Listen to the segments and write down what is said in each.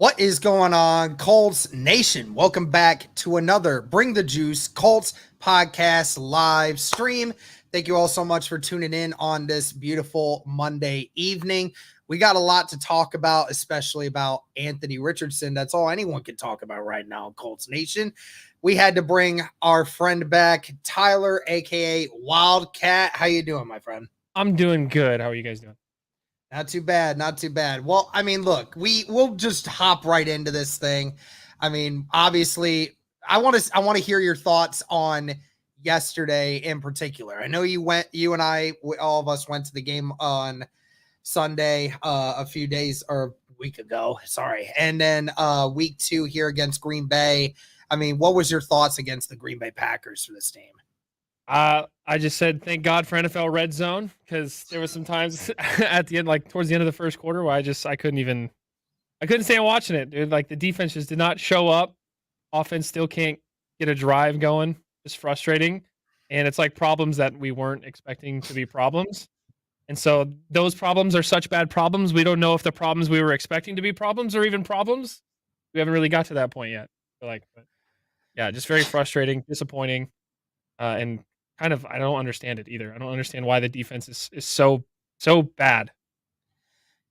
What is going on, Colts Nation? Welcome back to another Bring the Juice Colts podcast live stream. Thank you all so much for tuning in on this beautiful Monday evening. We got a lot to talk about, especially about Anthony Richardson. That's all anyone can talk about right now, Colts Nation. We had to bring our friend back, Tyler, aka Wildcat. How you doing, my friend? I'm doing good. How are you guys doing? Not too bad, not too bad. Well, I mean, look, we'll just hop right into this thing. I mean, obviously, I want to hear your thoughts on yesterday in particular. I know you and I, all of us went to the game on Sunday, a few days or a week ago. Sorry, and then week 2 here against Green Bay. I mean, what was your thoughts against the Green Bay Packers for this team? I just said thank God for NFL Red Zone, because there was some times at the end, like towards the end of the first quarter, where I couldn't stand watching it, dude. Like the defense just did not show up. Offense still can't get a drive going. It's frustrating, and it's like problems that we weren't expecting to be problems. And so those problems are such bad problems. We don't know if the problems we were expecting to be problems are even problems. We haven't really got to that point yet. But yeah, just very frustrating, disappointing, and kind of I don't understand it either. I don't understand why the defense is so bad.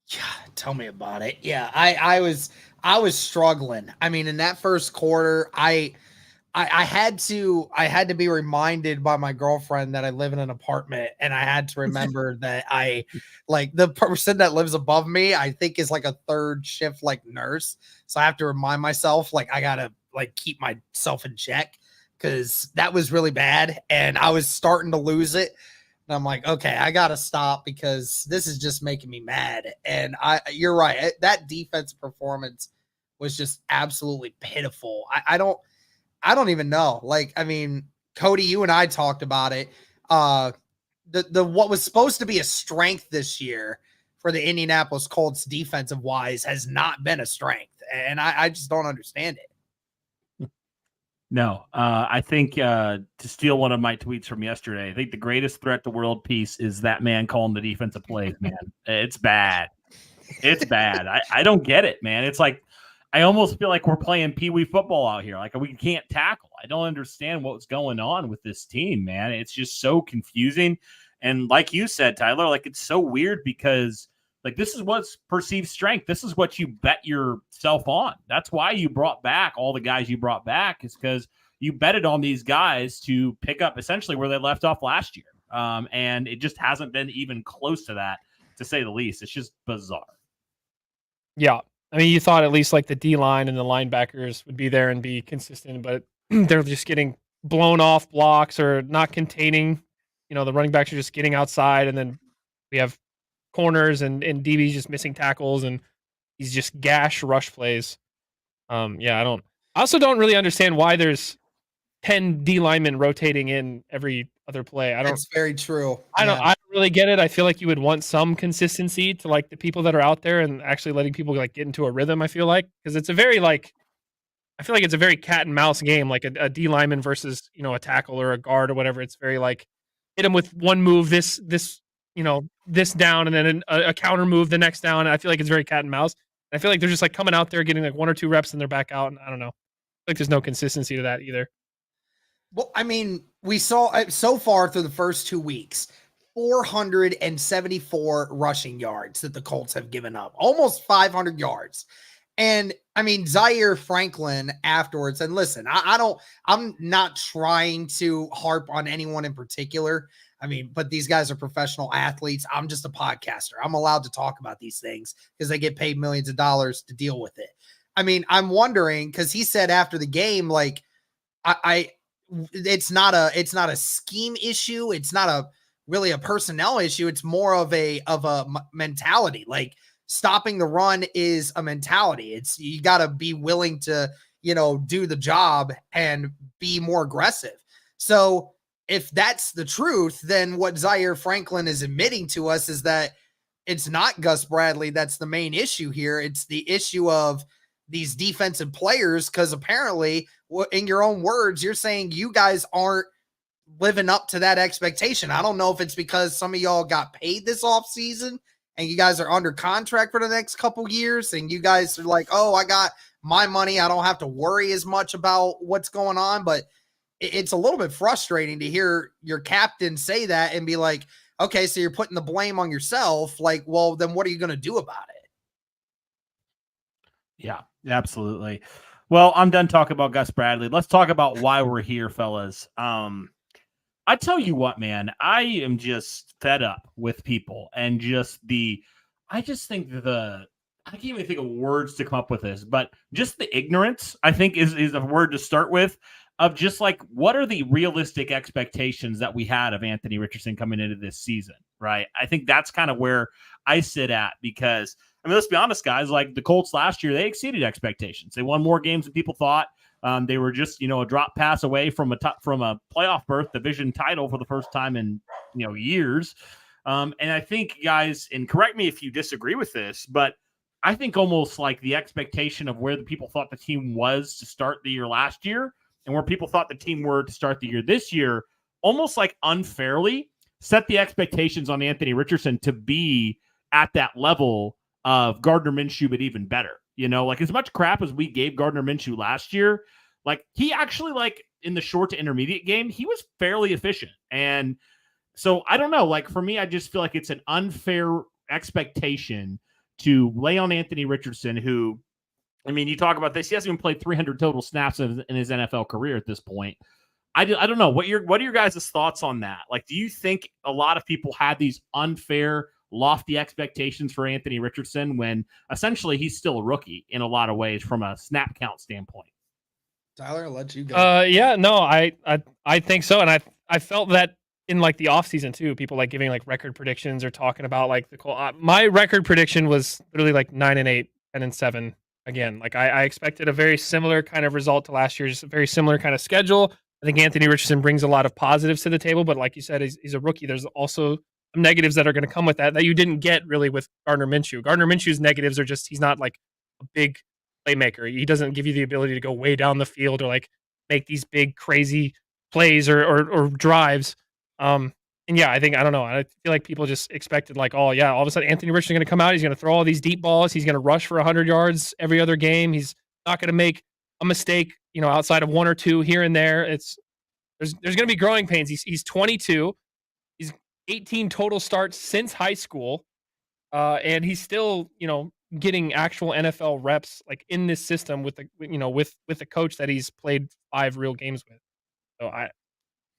Yeah, tell me about it. Yeah, I was struggling. I mean, in that first quarter, I had to be reminded by my girlfriend that I live in an apartment, and I had to remember that I like the person that lives above me, I think is like a third shift like nurse. So I have to remind myself like I gotta like keep myself in check because that was really bad and I was starting to lose it. And I'm like, okay, I gotta stop because this is just making me mad. And you're right, that defense performance was just absolutely pitiful. I don't even know. Like, I mean, Cody, you and I talked about it. The what was supposed to be a strength this year for the Indianapolis Colts defensive wise has not been a strength, and I just don't understand it. No, I think to steal one of my tweets from yesterday, I think the greatest threat to world peace is that man calling the defensive plays, man. It's bad. It's bad. I don't get it, man. It's like I almost feel like we're playing peewee football out here. Like we can't tackle. I don't understand what's going on with this team, man. It's just so confusing. And like you said, Tyler, like it's so weird because like this is what's perceived strength. This is what you bet yourself on. That's why you brought back all the guys you brought back, is because you betted on these guys to pick up essentially where they left off last year. And it just hasn't been even close to that, to say the least. It's just bizarre. Yeah. I mean, you thought at least like the D-line and the linebackers would be there and be consistent, but they're just getting blown off blocks or not containing. You know, the running backs are just getting outside, and then we have corners and DBs just missing tackles, and he's just gash rush plays. Yeah, I also don't really understand why there's 10 D linemen rotating in every other play. That's very true. I don't really get it. I feel like you would want some consistency to like the people that are out there and actually letting people like get into a rhythm. I feel like because it's a very like I feel like it's a very cat and mouse game, like a D lineman versus a tackle or a guard or whatever. It's very like hit him with one move, this this down, and then a counter move the next down. And I feel like it's very cat and mouse. And I feel like they're just like coming out there getting like 1 or 2 reps and they're back out. And I don't know. Like there's no consistency to that either. Well, I mean, we saw so far through the first 2 weeks, 474 rushing yards that the Colts have given up, almost 500 yards. And I mean, Zaire Franklin afterwards, and listen, I'm not trying to harp on anyone in particular. I mean, but these guys are professional athletes. I'm just a podcaster. I'm allowed to talk about these things because they get paid millions of dollars to deal with it. I mean, I'm wondering because he said after the game, like, it's not a scheme issue. It's not really a personnel issue. It's more of a mentality. Like stopping the run is a mentality. It's you got to be willing to do the job and be more aggressive. So if that's the truth, then what Zaire Franklin is admitting to us is that it's not Gus Bradley that's the main issue here. It's the issue of these defensive players, because apparently, in your own words, you're saying you guys aren't living up to that expectation. I don't know if it's because some of y'all got paid this offseason and you guys are under contract for the next couple years and you guys are like, oh, I got my money, I don't have to worry as much about what's going on. But it's a little bit frustrating to hear your captain say that and be like, okay, so you're putting the blame on yourself. Like, well, then what are you going to do about it? Yeah, absolutely. Well, I'm done talking about Gus Bradley. Let's talk about why we're here, fellas. I tell you what, man, I am just fed up with people and I just think I can't even think of words to come up with this, but just the ignorance, I think is a word to start with, of just like, what are the realistic expectations that we had of Anthony Richardson coming into this season, right? I think that's kind of where I sit at, because, I mean, let's be honest, guys, like the Colts last year, they exceeded expectations. They won more games than people thought. They were just, a drop pass away from a playoff berth, division title for the first time in, years. And I think, guys, and correct me if you disagree with this, but I think almost like the expectation of where the people thought the team was to start the year last year and where people thought the team were to start the year this year, almost like unfairly set the expectations on Anthony Richardson to be at that level of Gardner Minshew, but even better. Like as much crap as we gave Gardner Minshew last year, like he actually, like in the short to intermediate game, he was fairly efficient. And so I don't know, like for me, I just feel like it's an unfair expectation to lay on Anthony Richardson, who, I mean, you talk about this, he hasn't even played 300 total snaps in his NFL career at this point. I don't know. What are your guys' thoughts on that? Like, do you think a lot of people had these unfair, lofty expectations for Anthony Richardson when essentially he's still a rookie in a lot of ways from a snap count standpoint? Tyler, I'll let you go. Yeah, no, I think so. And I felt that in like the offseason too, people like giving like record predictions or talking about like my record prediction was literally like 9-8, 10-7 again. Like I expected a very similar kind of result to last year's, a very similar kind of schedule. I think Anthony Richardson brings a lot of positives to the table, but like you said, he's a rookie. There's also some negatives that are going to come with that you didn't get really with Gardner Minshew. Gardner Minshew's negatives are just he's not like a big playmaker. He doesn't give you the ability to go way down the field or like make these big crazy plays or drives. And yeah, I don't know. I feel like people just expected like, oh yeah, all of a sudden Anthony Richardson going to come out. He's going to throw all these deep balls. He's going to rush for 100 yards every other game. He's not going to make a mistake, outside of one or two here and there. There's going to be growing pains. He's 22. He's 18 total starts since high school. And he's still, getting actual NFL reps like in this system with the coach that he's played 5 real games with. So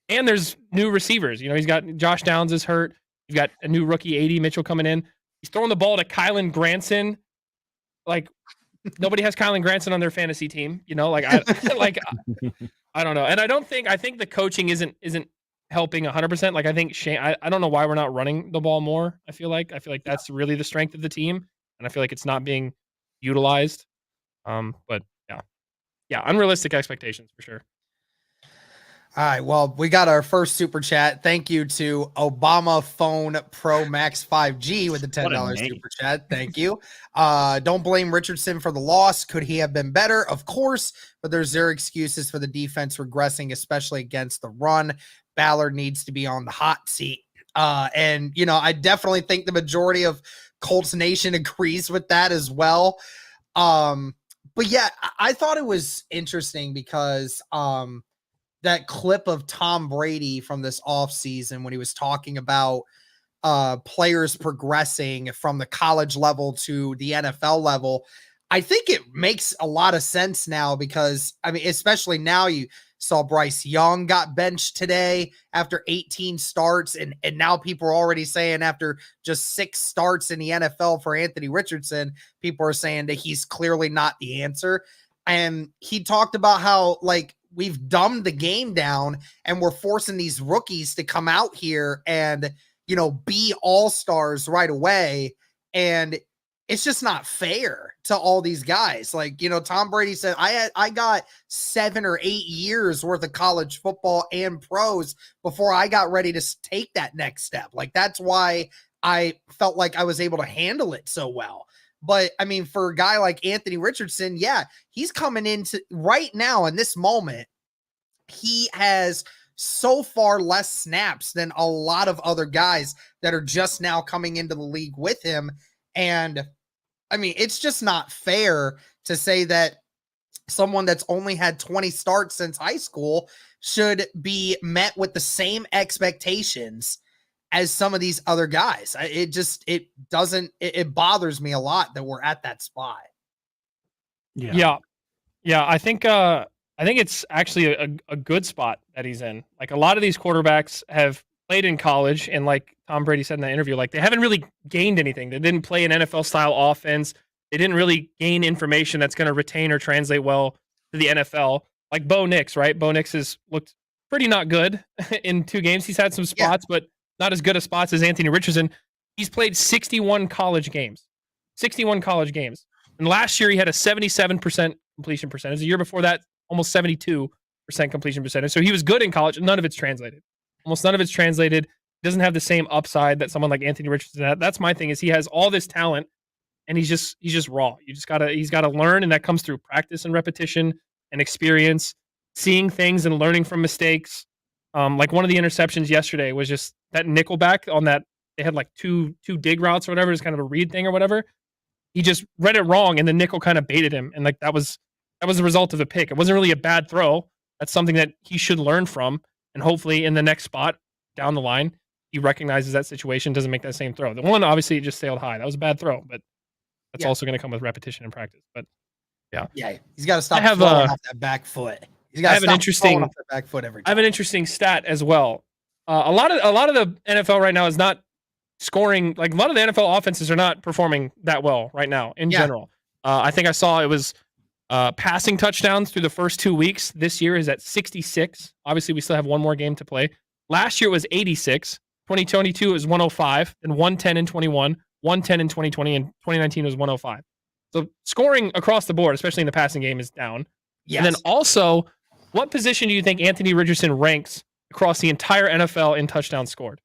and there's new receivers. He's got Josh Downs is hurt. You've got a new rookie, AD Mitchell, coming in. He's throwing the ball to Kylan Granson. Like nobody has Kylan Granson on their fantasy team. Like I don't know. And I think the coaching isn't helping 100%. Like I think Shane, I don't know why we're not running the ball more. I feel like that's really the strength of the team, and I feel like it's not being utilized. But yeah, unrealistic expectations for sure. All right, well, we got our first super chat. Thank you to Obama Phone Pro Max 5G with the $10 super chat. Thank you. Don't blame Richardson for the loss. Could he have been better? Of course, but there's zero excuses for the defense regressing, especially against the run. Ballard needs to be on the hot seat. And, I definitely think the majority of Colts Nation agrees with that as well. But yeah, I thought it was interesting because that clip of Tom Brady from this offseason when he was talking about players progressing from the college level to the NFL level, I think it makes a lot of sense now because, I mean, especially now you saw Bryce Young got benched today after 18 starts, and now people are already saying after just 6 starts in the NFL for Anthony Richardson, people are saying that he's clearly not the answer. And he talked about how, like, we've dumbed the game down and we're forcing these rookies to come out here and, be all-stars right away. And it's just not fair to all these guys. Like, Tom Brady said, I got 7 or 8 years worth of college football and pros before I got ready to take that next step. Like, that's why I felt like I was able to handle it so well. But I mean, for a guy like Anthony Richardson, yeah, he's coming into right now in this moment. He has so far less snaps than a lot of other guys that are just now coming into the league with him. And I mean, it's just not fair to say that someone that's only had 20 starts since high school should be met with the same expectations as some of these other guys. It bothers me a lot that we're at that spot. Yeah. I think it's actually a good spot that he's in. Like, a lot of these quarterbacks have played in college, and like Tom Brady said in that interview, like, they haven't really gained anything. They didn't play an NFL style offense. They didn't really gain information that's going to retain or translate well to the NFL. Like Bo Nix, right? Bo Nix has looked pretty not good in 2 games. He's had some spots, but not as good of spots as Anthony Richardson. He's played 61 college games. 61 college games. And last year he had a 77% completion percentage. The year before that, almost 72% completion percentage. So he was good in college. None of it's translated. Almost none of it's translated. He doesn't have the same upside that someone like Anthony Richardson had. That's my thing, is he has all this talent and he's just raw. He's gotta learn, and that comes through practice and repetition and experience, seeing things and learning from mistakes. Like one of the interceptions yesterday was just that nickelback on that. They had like two dig routes or whatever. It's kind of a read thing or whatever. He just read it wrong, and the nickel kind of baited him, and like that was the result of a pick. It wasn't really a bad throw. That's something that he should learn from, and hopefully in the next spot down the line, he recognizes that situation, doesn't make that same throw. The one obviously just sailed high. That was a bad throw, but that's also going to come with repetition and practice. But yeah, he's got to stop throwing off that back foot. He's got to stop throwing off that back foot every time. I have an interesting stat as well. A lot of the NFL right now is not scoring. Like, a lot of the NFL offenses are not performing that well right now in general. I think I saw it was passing touchdowns through the first 2 weeks. This year is at 66. Obviously, we still have one more game to play. Last year it was 86. 2022 was 105, and 110 in 21, 110 in 2020, and 2019 was 105. So scoring across the board, especially in the passing game, is down. Yes. And then also, what position do you think Anthony Richardson ranks across the entire NFL in touchdowns scored?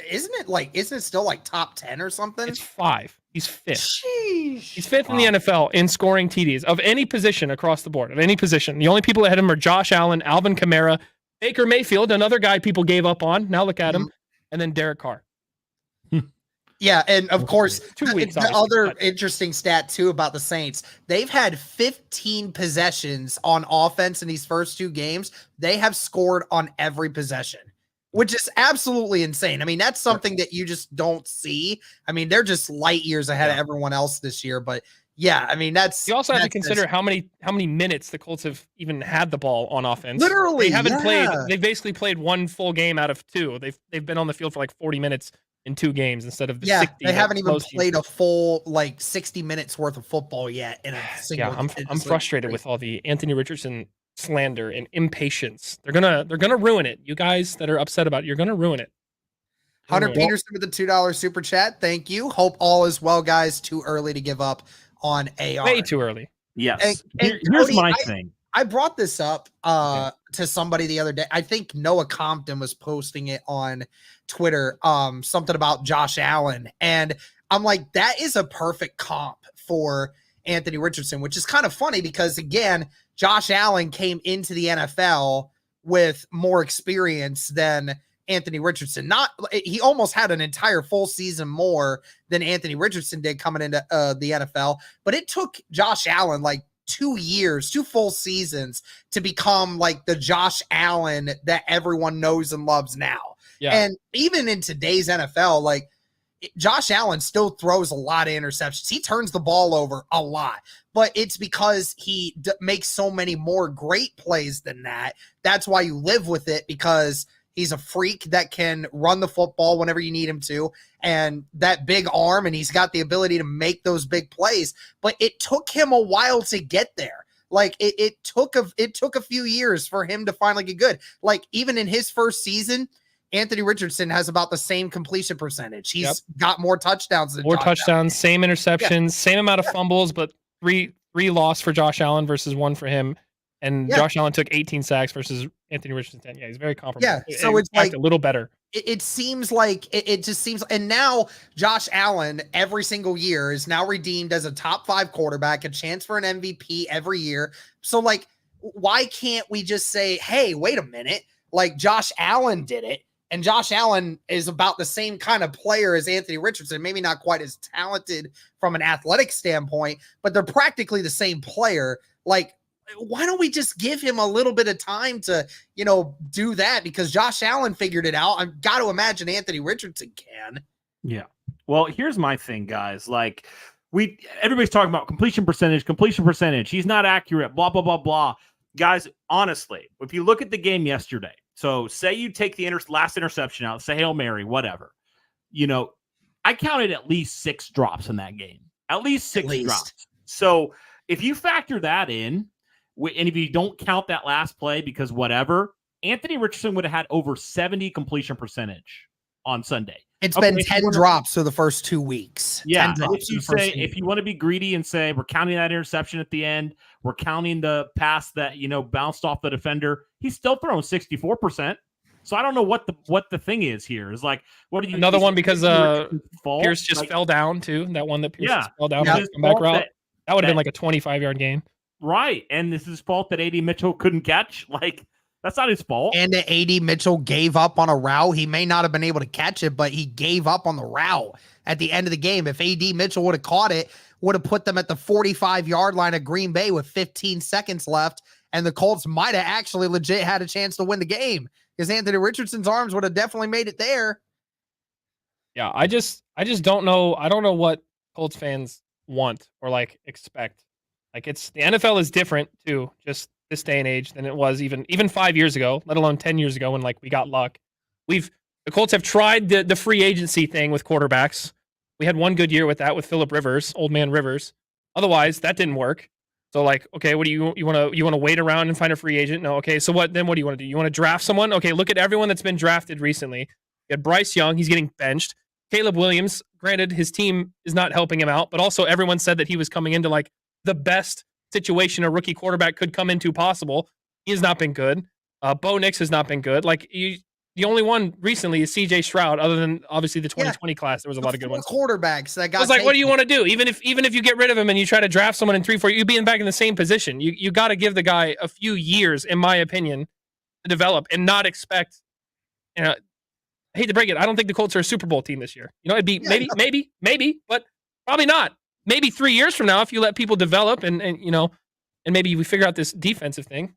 Isn't it still like top 10 or something? It's 5. He's 5th. Sheesh. He's 5th in the NFL in scoring TDs of any position across the board, of any position. The only people ahead of him are Josh Allen, Alvin Kamara, Baker Mayfield, another guy people gave up on. Now look at him. And then Derek Carr. Yeah, and of course, 2 weeks. The other interesting stat too about the Saints, they've had 15 possessions on offense in these first 2 games. They have scored on every possession, which is absolutely insane. I mean, that's something that you just don't see. I mean, they're just light years ahead of everyone else this year. But yeah, I mean, you also have to consider how many minutes the Colts have even had the ball on offense. Literally, they haven't played. They've basically played 1 full game out of 2. They've been on the field for like 40 minutes in 2 games instead of the 60. They haven't even played a full 60 minutes worth of football yet in a single. Yeah, I'm frustrated with all the Anthony Richardson slander and impatience. They're gonna ruin it. You guys that are upset about it, you're gonna ruin it. Hunter Peterson with the $2 super chat. Thank you. Hope all is well, guys. Too early to give up on AR. Way too early. Yes. Here's Cody, my thing. I brought this up to somebody the other day. I think Noah Compton was posting it on Twitter, something about Josh Allen. And I'm like, that is a perfect comp for Anthony Richardson, which is kind of funny because, again, Josh Allen came into the NFL with more experience than Anthony Richardson. He almost had an entire full season more than Anthony Richardson did coming into the NFL, but it took Josh Allen 2 years, 2 full seasons to become the Josh Allen that everyone knows and loves now. Yeah. And even in today's NFL, Josh Allen still throws a lot of interceptions. He turns the ball over a lot, but it's because he makes so many more great plays than that. That's why you live with it, because he's a freak that can run the football whenever you need him to, and that big arm, and he's got the ability to make those big plays. But it took him a while to get there. It took a few years for him to finally get good. Even in his first season, Anthony Richardson has about the same completion percentage. He's got more touchdowns than touchdowns, same interceptions, same amount of fumbles, but three lost for Josh Allen versus 1 for him. And Josh Allen took 18 sacks versus Anthony Richardson 10. Yeah, he's very comparable. Yeah, so it's a little better. It seems it just seems, and now Josh Allen every single year is now redeemed as a top 5 quarterback, a chance for an MVP every year. So why can't we just say, hey, wait a minute, like Josh Allen did it, and Josh Allen is about the same kind of player as Anthony Richardson, maybe not quite as talented from an athletic standpoint, but they're practically the same player. Like, why don't we just give him a little bit of time to, do that? Because Josh Allen figured it out. I've got to imagine Anthony Richardson can. Yeah. Well, here's my thing, guys. Like, everybody's talking about completion percentage. He's not accurate, blah, blah, blah, blah. Guys, honestly, if you look at the game yesterday, so say you take the last interception out, say Hail Mary, whatever, I counted at least 6 drops in that game, at least 6 drops. So if you factor that in, and if you don't count that last play because whatever, Anthony Richardson would have had over 70 completion percentage on Sunday. It's been 10 drops for the first 2 weeks. Yeah. If you want to be greedy and say we're counting that interception at the end, we're counting the pass that, bounced off the defender, he's still throwing 64%. So I don't know what the thing is here. Is like, what do you another one because Pierce just fell down too. That one that Pierce just fell down on his comeback route. That would have been like a 25-yard gain. Right. And this is his fault that AD Mitchell couldn't catch. Like, that's not his fault. And that AD Mitchell gave up on a route. He may not have been able to catch it, but he gave up on the route at the end of the game. If AD Mitchell would have caught it, would have put them at the 45-yard line of Green Bay with 15 seconds left, and the Colts might have actually legit had a chance to win the game because Anthony Richardson's arms would have definitely made it there. Yeah, I just don't know. I don't know what Colts fans want or like expect. Like, the NFL is different too, just this day and age, than it was even 5 years ago, let alone 10 years ago when like we got luck. The Colts have tried the free agency thing with quarterbacks. We had one good year with that with Phillip Rivers, old man Rivers. Otherwise, that didn't work. So like, okay, what do you want to wait around and find a free agent? No, okay. So what do you want to do? You want to draft someone? Okay, look at everyone that's been drafted recently. You had Bryce Young, he's getting benched. Caleb Williams, granted, his team is not helping him out, but also everyone said that he was coming into like the best situation a rookie quarterback could come into possible. He has not been good. Bo Nix has not been good. Like, the only one recently is CJ Stroud, other than obviously the 2020 class. There was a lot of good ones. Quarterbacks that got. I was like, what do you want to do? Even if you get rid of him and you try to draft someone in 3-4, you'd be back in the same position. You got to give the guy a few years, in my opinion, to develop and not expect. I hate to break it, I don't think the Colts are a Super Bowl team this year. It'd be maybe, but probably not. Maybe 3 years from now, if you let people develop and maybe we figure out this defensive thing,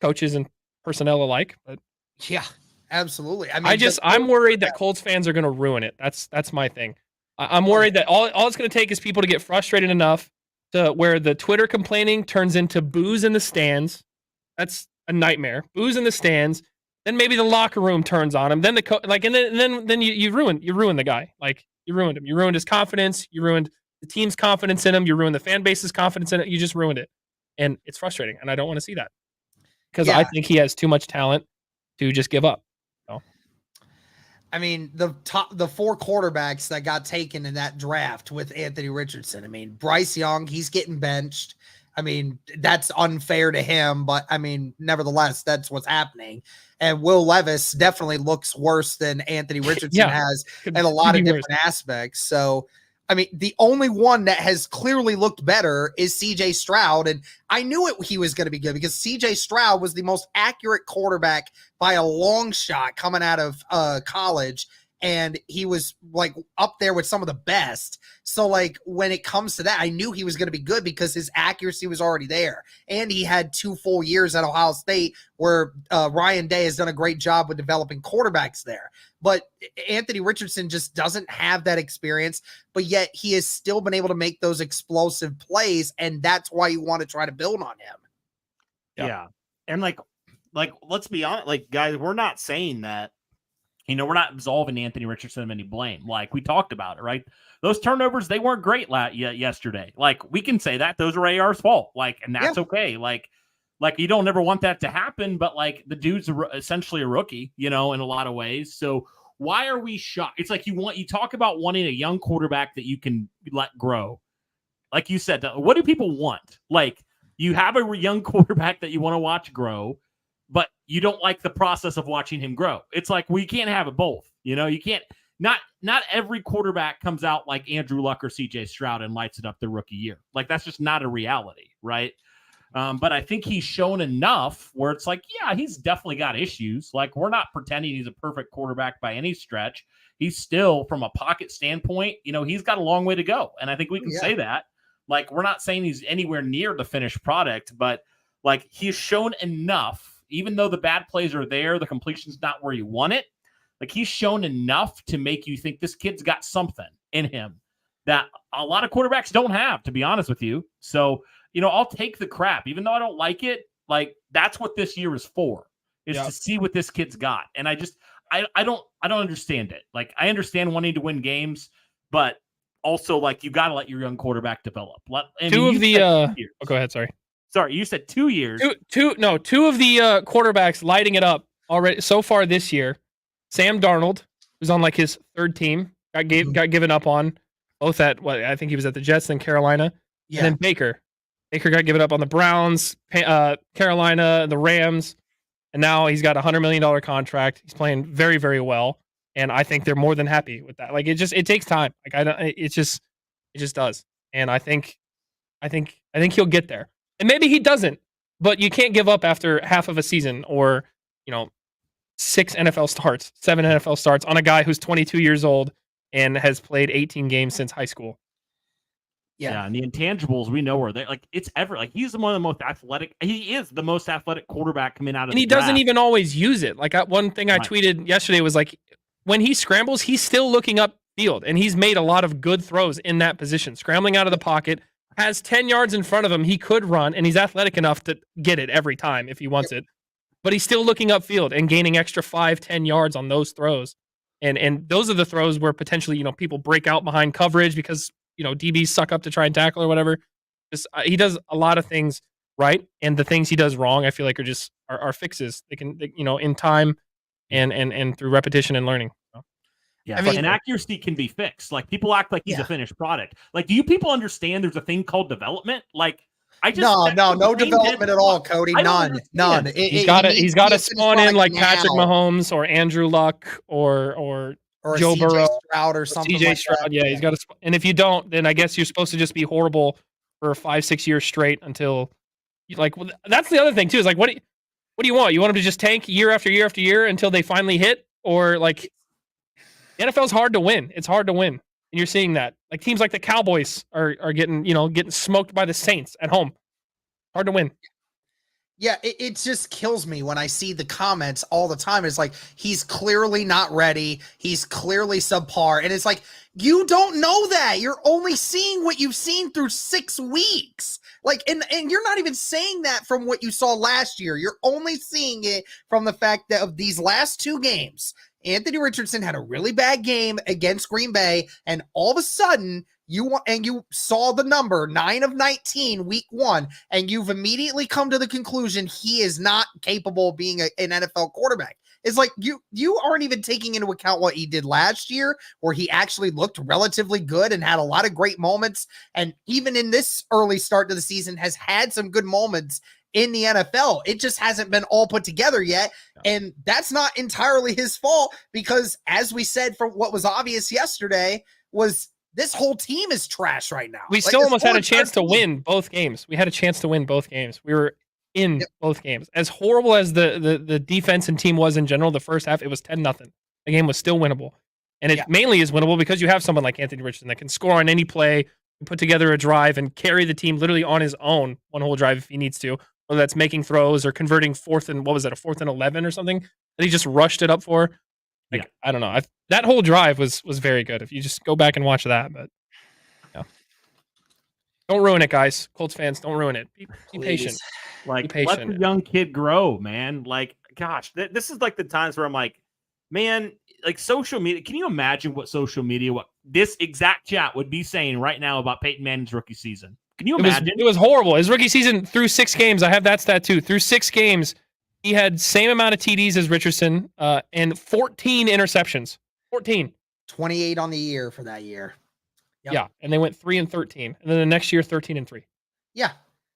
coaches and personnel alike. But yeah, absolutely. I mean, I'm worried that Colts fans are going to ruin it. That's my thing. I'm worried that all it's going to take is people to get frustrated enough to where the Twitter complaining turns into boos in the stands. That's a nightmare. Boos in the stands. Then maybe the locker room turns on him. Then then you ruin the guy. Like, you ruined him. You ruined his confidence. You ruined the team's confidence in him. You ruined the fan base's confidence in it. You just ruined it. And it's frustrating. And I don't want to see that. Because I think he has too much talent to just give up. So. I mean, the 4 quarterbacks that got taken in that draft with Anthony Richardson. I mean, Bryce Young, he's getting benched. I mean, that's unfair to him, but I mean, nevertheless, that's what's happening. And Will Levis definitely looks worse than Anthony Richardson has in a lot of different aspects. So, I mean, the only one that has clearly looked better is CJ Stroud. And I knew he was going to be good because CJ Stroud was the most accurate quarterback by a long shot coming out of college. And he was like up there with some of the best. So like when it comes to that, I knew he was going to be good because his accuracy was already there. And he had 2 full years at Ohio State where Ryan Day has done a great job with developing quarterbacks there. But Anthony Richardson just doesn't have that experience, but yet he has still been able to make those explosive plays. And that's why you want to try to build on him. Yeah. And like, let's be honest, like, guys, we're not saying that, we're not absolving Anthony Richardson of any blame. Like, we talked about it, right? Those turnovers, they weren't great yesterday. Like, we can say that those are AR's fault. Like, and that's okay. Like you don't ever want that to happen, but like the dude's essentially a rookie, in a lot of ways. So why are we shocked? It's like you talk about wanting a young quarterback that you can let grow. Like you said, what do people want? Like, you have a young quarterback that you want to watch grow, but you don't like the process of watching him grow. It's like, we can't have it both. You can't, not every quarterback comes out like Andrew Luck or CJ Stroud and lights it up their rookie year. Like, that's just not a reality, right? But I think he's shown enough where it's like, yeah, he's definitely got issues. Like, we're not pretending he's a perfect quarterback by any stretch. He's still, from a pocket standpoint, he's got a long way to go. And I think we can say that. Like, we're not saying he's anywhere near the finished product, but like, he's shown enough, even though the bad plays are there, the completion's not where you want it. Like, he's shown enough to make you think this kid's got something in him that a lot of quarterbacks don't have, to be honest with you. So, I'll take the crap, even though I don't like it. Like, that's what this year is for, is to see what this kid's got. And I don't understand it. Like, I understand wanting to win games, but also, like, you got to let your young quarterback develop. Go ahead. Sorry, you said 2 years. Two of the quarterbacks lighting it up already so far this year. Sam Darnold, who's on like his third team, got given up on, both at I think he was at the Jets and Carolina. Yeah. And then Baker got given up on the Browns, Carolina, the Rams, and now he's got a $100 million contract. He's playing very, very well, and I think they're more than happy with that. Like, it takes time. Like, it just does, and I think he'll get there, and maybe he doesn't, but you can't give up after half of a season or 7 NFL starts on a guy who's 22 years old and has played 18 games since high school. Yeah, and the intangibles we know are there. Like, it's ever like he's one of the most athletic. He is the most athletic quarterback coming out of. And he doesn't even always use it. Like, one thing I tweeted yesterday was like, when he scrambles, he's still looking upfield, and he's made a lot of good throws in that position, scrambling out of the pocket. Has 10 yards in front of him, he could run, and he's athletic enough to get it every time if he wants it. But he's still looking upfield and gaining extra 5-10 yards on those throws. And those are the throws where potentially, people break out behind coverage because, DBs suck up to try and tackle or whatever. He does a lot of things right. And the things he does wrong, I feel like are fixes. They can, in time and through repetition and learning. So. Yeah. And accuracy can be fixed. Like, people act like he's a finished product. Like, do you people understand there's a thing called development? Like, no development at all, Cody. None. He's got to spawn in like Patrick Mahomes or Andrew Luck or Joe Burrow, Stroud or something. CJ Stroud. Yeah, he's got to. And if you don't, then I guess you're supposed to just be horrible for 5-6 years straight until, that's the other thing too. Is like, what do you want? You want them to just tank year after year after year until they finally hit, or like, the NFL's hard to win. It's hard to win. And you're seeing that. Like, teams like the Cowboys are getting smoked by the Saints at home. Hard to win. Yeah, it just kills me when I see the comments all the time. It's like, he's clearly not ready. He's clearly subpar. And it's like, you don't know that. You're only seeing what you've seen through 6 weeks. Like, and you're not even saying that from what you saw last year. You're only seeing it from the fact that of these last 2 games. Anthony Richardson had a really bad game against Green Bay, and all of a sudden you saw the number 9 of 19 week 1, and you've immediately come to the conclusion he is not capable of being an NFL quarterback. It's like you aren't even taking into account what he did last year, where he actually looked relatively good and had a lot of great moments, and even in this early start to the season has had some good moments in the NFL. It just hasn't been all put together yet. And that's not entirely his fault, because as we said, from what was obvious yesterday, was this whole team is trash right now. We still almost had a chance to win both games. We had a chance to win both games. We were in both games. As horrible as the defense and team was in general, the first half, it was 10-0. The game was still winnable. And it mainly is winnable because you have someone like Anthony Richardson that can score on any play, put together a drive, and carry the team literally on his own, one whole drive if he needs to. Whether that's making throws or converting 4th and 11 or something that he just rushed it up for. Like, I don't know. That whole drive was very good. If you just go back and watch that, but don't ruin it, guys. Colts fans, don't ruin it. Be patient. Like, be patient. Let the young kid grow, man. Like, gosh, this is like the times where I'm like, man, like, social media. Can you imagine what social media, what this exact chat would be saying right now about Peyton Manning's rookie season? Can you imagine? It was horrible. His rookie season, through 6 games, I have that stat too. Through 6 games, he had same amount of TDs as Richardson and 14 interceptions. 14. 28 on the year for that year. Yep. Yeah, and they went 3-13. And then the next year, 13-3. Yeah,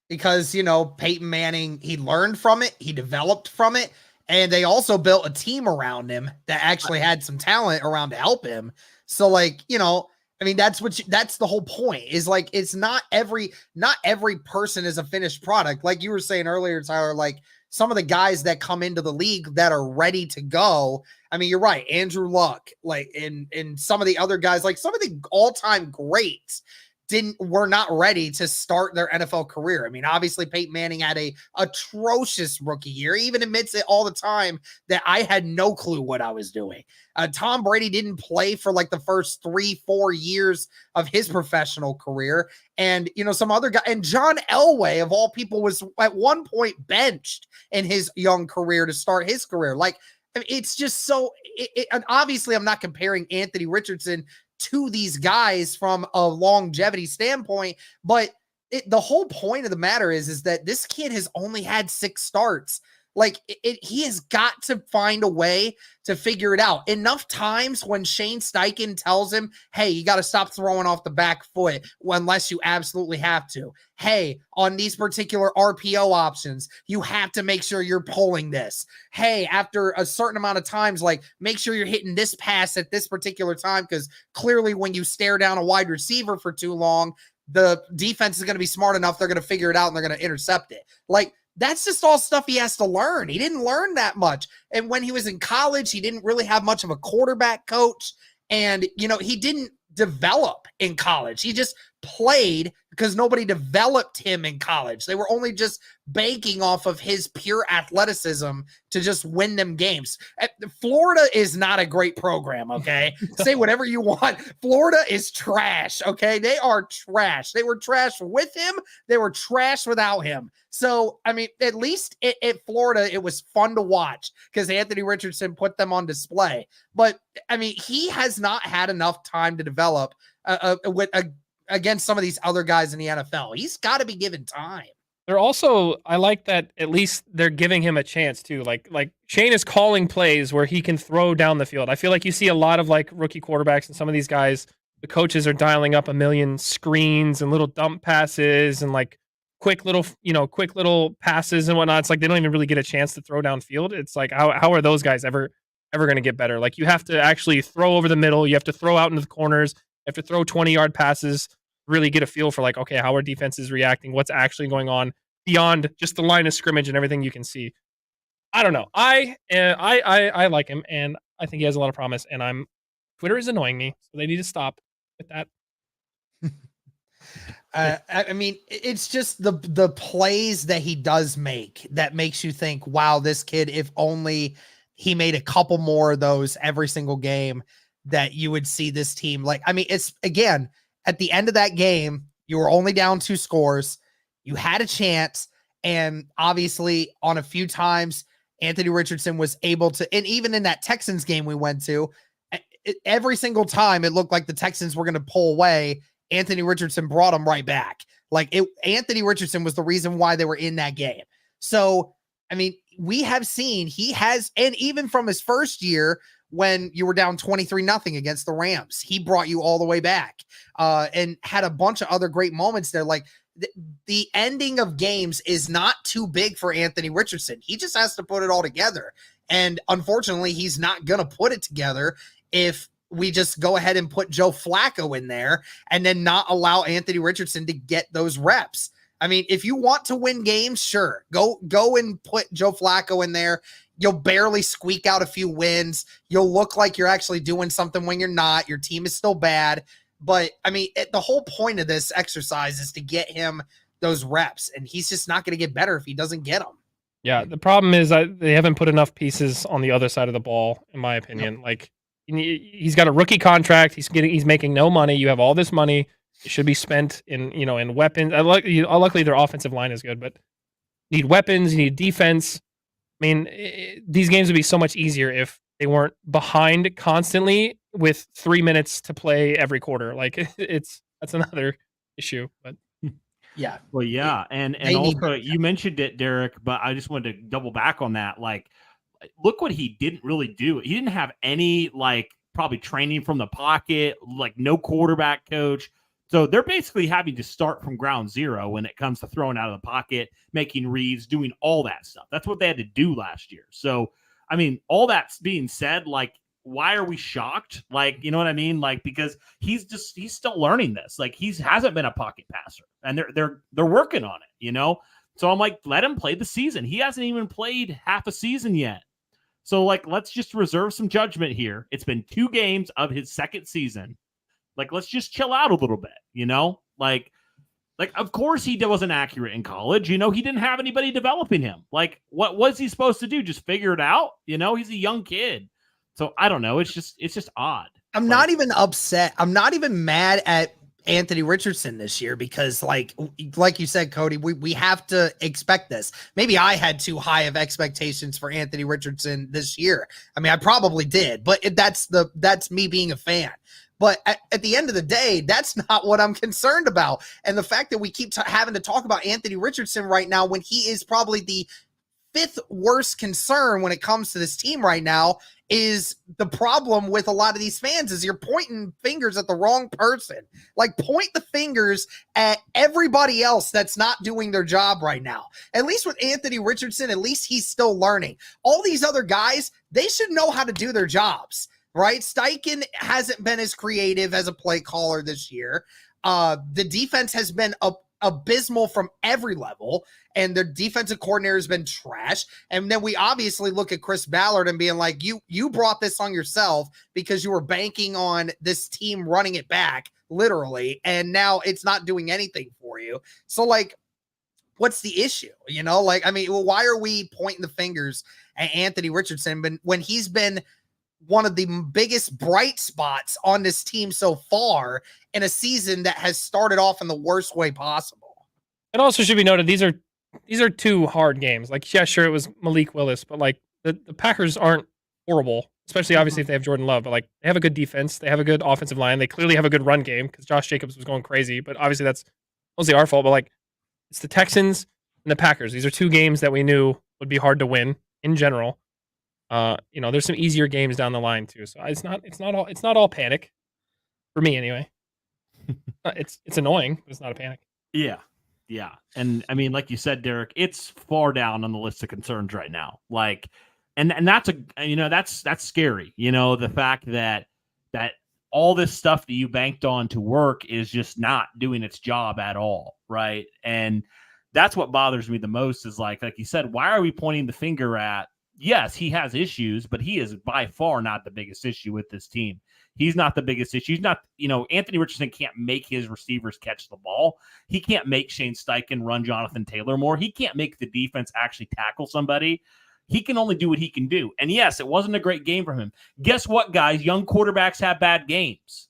because, Peyton Manning, he learned from it. He developed from it. And they also built a team around him that actually had some talent around to help him. So, like, I mean, that's the whole point is like, it's not every person is a finished product. Like you were saying earlier, Tyler, like some of the guys that come into the league that are ready to go. I mean, you're right. Andrew Luck, like, and some of the other guys, like some of the all-time greats were not ready to start their NFL career. I mean, obviously Peyton Manning had a atrocious rookie year. He even admits it all the time that I had no clue what I was doing. Tom Brady didn't play for like the first 3-4 years of his professional career. And, you know, some other guy, and John Elway of all people was at one point benched in his young career to start his career. Like, I mean, it's just so, and obviously I'm not comparing Anthony Richardson to these guys from a longevity standpoint, but the whole point of the matter is that this kid has only had 6 starts. Like he has got to find a way to figure it out. Enough times when Shane Steichen tells him, hey, you got to stop throwing off the back foot unless you absolutely have to. Hey, on these particular RPO options, you have to make sure you're pulling this. Hey, after a certain amount of times, like make sure you're hitting this pass at this particular time, because clearly when you stare down a wide receiver for too long, the defense is going to be smart enough. They're going to figure it out and they're going to intercept it. Like, that's just all stuff he has to learn. He didn't learn that much. And when he was in college, he didn't really have much of a quarterback coach. And, you know, he didn't develop in college. He just played because nobody developed him in college. They were only just banking off of his pure athleticism to just win them games. Florida is not a great program, okay? Say whatever you want. Florida is trash, okay? They are trash. They were trash with him. They were trash without him. So, I mean, at least at Florida, it was fun to watch because Anthony Richardson put them on display. But, I mean, he has not had enough time to develop against some of these other guys in the NFL. He's got to be given time. They're also, I like that at least they're giving him a chance too. Like Shane is calling plays where he can throw down the field. I feel like you see a lot of like rookie quarterbacks and some of these guys, the coaches are dialing up a million screens and little dump passes and like quick little passes and whatnot. It's like they don't even really get a chance to throw downfield. It's like, how are those guys ever going to get better? Like you have to actually throw over the middle. You have to throw out into the corners. You have to throw 20-yard passes, really get a feel for like, okay, how our defense is reacting, what's actually going on beyond just the line of scrimmage and everything you can see. I don't know. I like him, and I think he has a lot of promise, and Twitter is annoying me, so they need to stop with that. I mean, it's just the plays that he does make that makes you think, wow, this kid, if only he made a couple more of those every single game, that you would see this team. Like, I mean, it's again, at the end of that game, you were only down 2 scores. You had a chance. And obviously on a few times, Anthony Richardson was able to, and even in that Texans game we went to, every single time it looked like the Texans were going to pull away. Anthony Richardson brought them right back. Like Anthony Richardson was the reason why they were in that game. So, I mean, we have seen he has, and even from his first year, when you were down 23-0 against the Rams, he brought you all the way back and had a bunch of other great moments there. Like the ending of games is not too big for Anthony Richardson. He just has to put it all together. And unfortunately, he's not going to put it together if we just go ahead and put Joe Flacco in there and then not allow Anthony Richardson to get those reps. I mean, if you want to win games, sure, go and put Joe Flacco in there. You'll barely squeak out a few wins. You'll look like you're actually doing something when you're not. Your team is still bad. But, I mean, the whole point of this exercise is to get him those reps, and he's just not going to get better if he doesn't get them. Yeah, the problem is they haven't put enough pieces on the other side of the ball, in my opinion. Yep. Like, he's got a rookie contract. He's making no money. You have all this money. It should be spent in weapons. Luckily, their offensive line is good, but you need weapons. You need defense. I mean, these games would be so much easier if they weren't behind constantly with 3 minutes to play every quarter. Like that's another issue. But yeah, well, yeah, and also you mentioned it, Derek, but I just wanted to double back on that. Like, look what he didn't really do. He didn't have any probably training from the pocket, like no quarterback coach. So they're basically having to start from ground zero when it comes to throwing out of the pocket, making reads, doing all that stuff. That's what they had to do last year. So, I mean, all that's being said, like why are we shocked? Like, you know what I mean? Like, because he's still learning this. Like, hasn't been a pocket passer, and they're working on it, you know? So I'm like, let him play the season. He hasn't even played half a season yet. So, like, let's just reserve some judgment here. It's been 2 games of his second season. Like, let's just chill out a little bit, you know? Like, of course he wasn't accurate in college. You know, he didn't have anybody developing him. Like, what was he supposed to do? Just figure it out? You know, he's a young kid. So I don't know. It's just odd. I'm not even upset. I'm not even mad at Anthony Richardson this year because like you said, Cody, we have to expect this. Maybe I had too high of expectations for Anthony Richardson this year. I mean, I probably did, but that's me being a fan. But at the end of the day, that's not what I'm concerned about. And the fact that we keep having to talk about Anthony Richardson right now when he is probably the 5th worst concern when it comes to this team right now is the problem with a lot of these fans is you're pointing fingers at the wrong person. Like, point the fingers at everybody else that's not doing their job right now. At least with Anthony Richardson, at least he's still learning. All these other guys, they should know how to do their jobs, right? Steichen hasn't been as creative as a play caller this year. The defense has been abysmal from every level, and the defensive coordinator has been trash. And then we obviously look at Chris Ballard and being like, you brought this on yourself because you were banking on this team running it back, literally, and now it's not doing anything for you. So, like, what's the issue? You know, like, I mean, well, why are we pointing the fingers at Anthony Richardson when he's been one of the biggest bright spots on this team so far in a season that has started off in the worst way possible? It also should be noted, these are 2 hard games. Like, yeah, sure, it was Malik Willis, but like the Packers aren't horrible, especially obviously if they have Jordan Love, but like they have a good defense, they have a good offensive line, they clearly have a good run game because Josh Jacobs was going crazy, but obviously that's mostly our fault. But like, it's the Texans and the Packers. These are 2 games that we knew would be hard to win in general. You know, there's some easier games down the line too. So it's not all panic for me anyway. It's annoying, but it's not a panic. Yeah. Yeah. And I mean, like you said, Derek, it's far down on the list of concerns right now. Like, and that's that's scary. You know, the fact that all this stuff that you banked on to work is just not doing its job at all. Right. And that's what bothers me the most is like you said, why are we pointing the finger at, yes, he has issues, but he is by far not the biggest issue with this team. He's not the biggest issue. He's not, Anthony Richardson can't make his receivers catch the ball. He can't make Shane Steichen run Jonathan Taylor more. He can't make the defense actually tackle somebody. He can only do what he can do. And yes, it wasn't a great game from him. Guess what, guys? Young quarterbacks have bad games.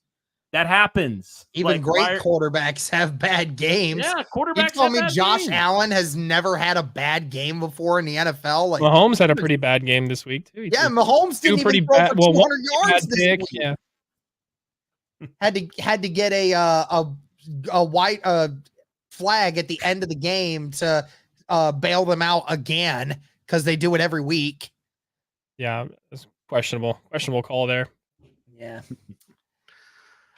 That happens. Even great quarterbacks have bad games. Yeah, quarterbacks. You tell me Josh Allen has never had a bad game before in the NFL. Like, Mahomes had a pretty bad game this week too. Yeah, Mahomes didn't even throw for 200 yards this week. Yeah. Had to get a white flag at the end of the game to bail them out again because they do it every week. Yeah, it's questionable call there. Yeah.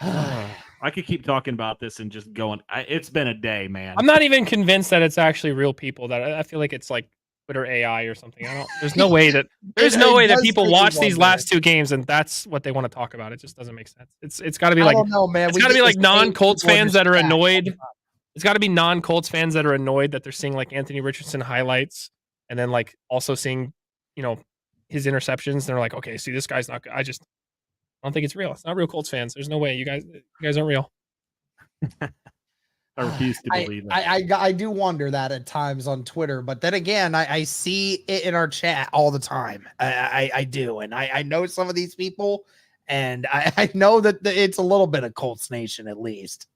I could keep talking about this and just going. It's been a day, man. I'm not even convinced that it's actually real people. That I feel like it's like Twitter AI or something. There's no way that people watch these last 2 games and that's what they want to talk about. It just doesn't make sense. It's got to be like, it's got to be like non-Colts fans that are annoyed. It's got to be non-Colts fans that are annoyed that they're seeing like Anthony Richardson highlights and then like also seeing, his interceptions. They're like, okay, see, this guy's not good. I don't think it's real. It's not real Colts fans. There's no way. You guys aren't real. I refuse to believe that. I do wonder that at times on Twitter, but then again, I see it in our chat all the time. I do, and I know some of these people, and I know that it's a little bit of Colts Nation at least.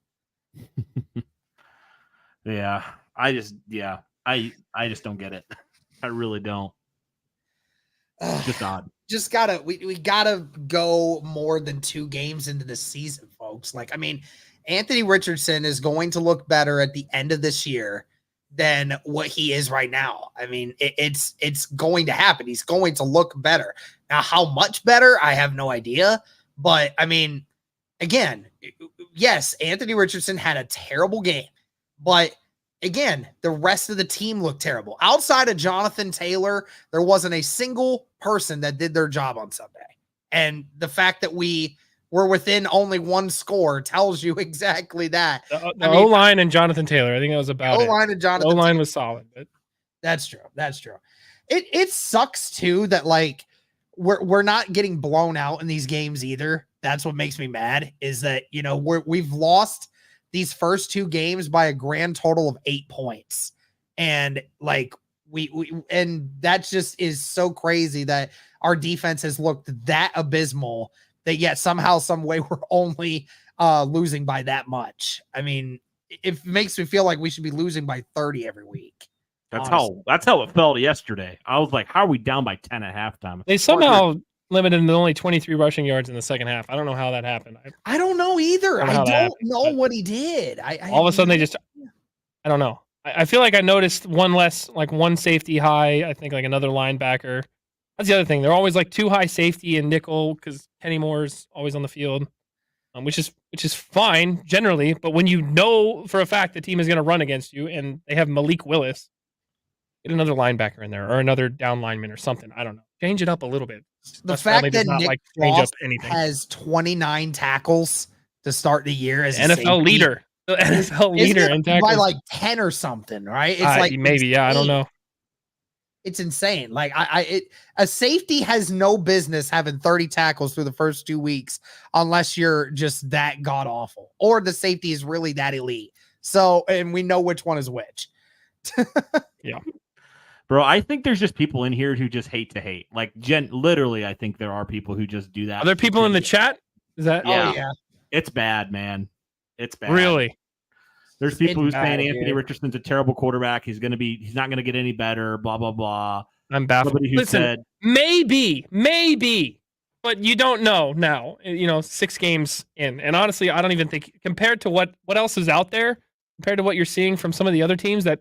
Yeah, I just don't get it. I really don't. It's just odd. We gotta go more than 2 games into the season, folks. Like, I mean, Anthony Richardson is going to look better at the end of this year than what he is right now. I mean, it's going to happen. He's going to look better. Now, how much better? I have no idea. But I mean, again, yes, Anthony Richardson had a terrible game, but again, the rest of the team looked terrible. Outside of Jonathan Taylor, there wasn't a single person that did their job on Sunday. And the fact that we were within only one score tells you exactly that. The O-line and Jonathan Taylor, I think that was about it. O-line and Jonathan O-line Taylor was solid. But that's true. That's true. It sucks too that like we're not getting blown out in these games either. That's what makes me mad is that, you know, we've lost these first 2 games by a grand total of 8 points. And like and that just is so crazy that our defense has looked that abysmal that yet somehow, some way we're only losing by that much. I mean, it makes me feel like we should be losing by 30 every week. That's how it felt yesterday. I was like, how are we down by 10 at halftime? they somehow limited to only 23 rushing yards in the second half. I don't know how that happened. I don't know either. I don't know what he did. All of a sudden they just, I don't know. I feel like I noticed one safety high. I think like another linebacker. That's the other thing. They're always like 2 high safety and nickel because Kenny Moore's always on the field, which is fine generally. But when you know for a fact the team is going to run against you and they have Malik Willis, get another linebacker in there or another down lineman or something. I don't know. Change it up a little bit. The fact that Nick Frost has 29 tackles to start the year as NFL leader. The NFL leader in tackles by like 10 or something, right? It's like maybe, yeah, I don't know. It's insane. Like a safety has no business having 30 tackles through the first 2 weeks unless you're just that god awful or the safety is really that elite. So, and we know which one is which. Yeah. Bro, I think there's just people in here who just hate to hate. Like, literally, I think there are people who just do that. Are there people in the chat? Is that? Yeah. Oh, yeah. It's bad, man. It's bad. Really? There's people who saying Anthony Richardson's a terrible quarterback. He's not going to get any better. Blah blah blah. I'm baffled. Somebody who said maybe, but you don't know now. You know, 6 games in, and honestly, I don't even think compared to what else is out there, compared to what you're seeing from some of the other teams that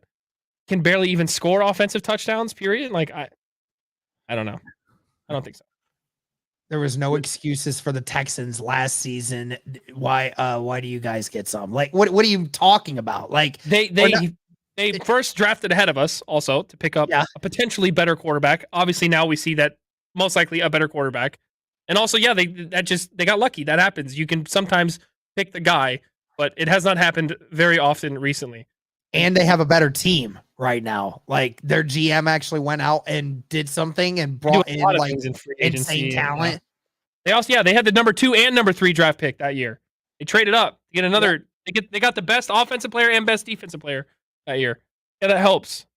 can barely even score offensive touchdowns. Period. Like I don't know. I don't think so. There was no excuses for the Texans last season. Why do you guys get some? Like, what are you talking about? Like, they first drafted ahead of us also to pick up a potentially better quarterback. Obviously, now we see that most likely a better quarterback. And also, they got lucky. That happens. You can sometimes pick the guy, but it has not happened very often recently. And they have a better team right now. Like their GM actually went out and did something and brought in like insane talent. They also, they had the number 2 and number 3 draft pick that year. They traded up to get another. They got the best offensive player and best defensive player that year. Yeah, that helps.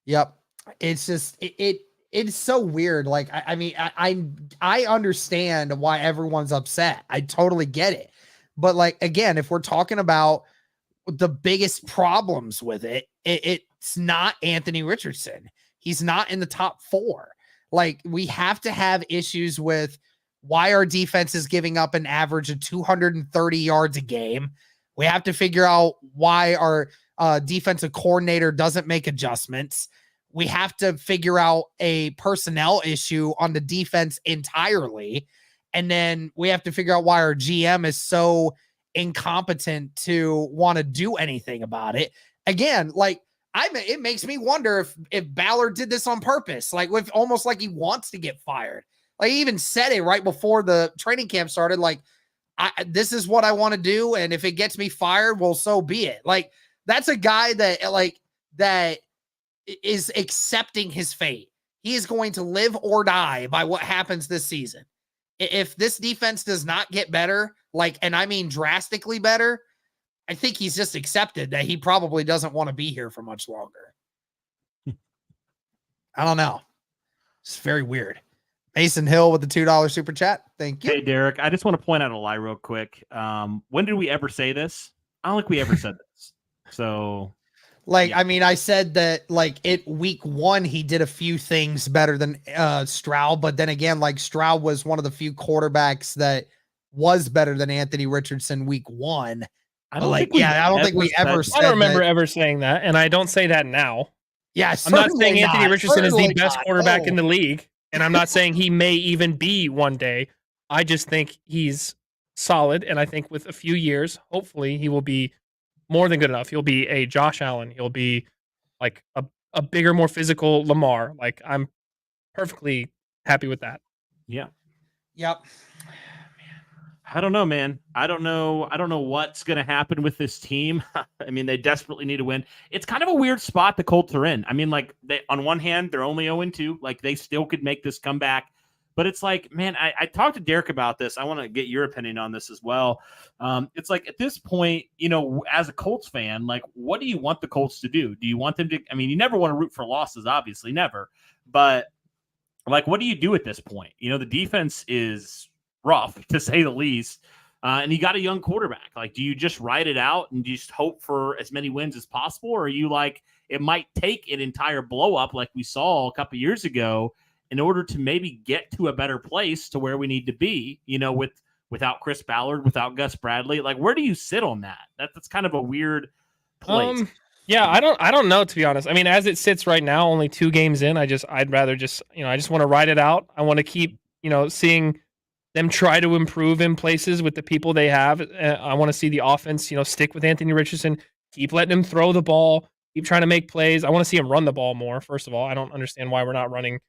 Yep. It's just it's so weird. Like I mean, I understand why everyone's upset. I totally get it. But like again, if we're talking about the biggest problems with it's not Anthony Richardson. He's not in the top 4. Like we have to have issues with why our defense is giving up an average of 230 yards a game. We have to figure out why our defensive coordinator doesn't make adjustments. We have to figure out a personnel issue on the defense entirely. And then we have to figure out why our GM is so incompetent to want to do anything about it. Again, like it makes me wonder if Ballard did this on purpose, like with almost like he wants to get fired. Like he even said it right before the training camp started. Like, this is what I want to do. And if it gets me fired, well, so be it. Like that's a guy that is accepting his fate. He is going to live or die by what happens this season. If this defense does not get better, and I mean drastically better, I think he's just accepted that he probably doesn't want to be here for much longer. I don't know. It's very weird. Mason Hill with the $2 super chat. Thank you. Hey, Derek, I just want to point out a lie real quick. When did we ever say this? I don't think we ever said this. So, I mean, I said that week 1, he did a few things better than Stroud, but then again, Stroud was one of the few quarterbacks that was better than Anthony Richardson week 1. I don't think we ever said I don't remember ever saying that, and I don't say that now. Yeah, I'm not saying Anthony Richardson is the best quarterback in the league, and I'm not saying he may even be one day. I just think he's solid, and I think with a few years, hopefully, he will be more than good enough. He'll be a Josh Allen. He'll be like a bigger, more physical Lamar. I'm perfectly happy with that. Yeah. Yep. I don't know, man. I don't know what's going to happen with this team. I mean, they desperately need to win. It's kind of a weird spot the Colts are in. I mean, like, on one hand, they're only 0-2. Like, they still could make this comeback. But it's like, man, I talked to Derek about this. I want to get your opinion on this as well. It's like, at this point, as a Colts fan, like, what do you want the Colts to do? Do you want them to – I mean, you never want to root for losses, obviously, never. But, like, what do you do at this point? The defense is – rough, to say the least. And you got a young quarterback. Like, do you just ride it out and just hope for as many wins as possible? Or are you like, it might take an entire blow up like we saw a couple years ago in order to maybe get to a better place to where we need to be, without Chris Ballard, without Gus Bradley? Like, where do you sit on that? That's kind of a weird place. Yeah, I don't know, to be honest. I mean, as it sits right now, only 2 games in, I'd rather just, I just want to ride it out. I want to keep, seeing them try to improve in places with the people they have. I want to see the offense, stick with Anthony Richardson, keep letting him throw the ball, keep trying to make plays. I want to see him run the ball more, first of all. I don't understand why we're not running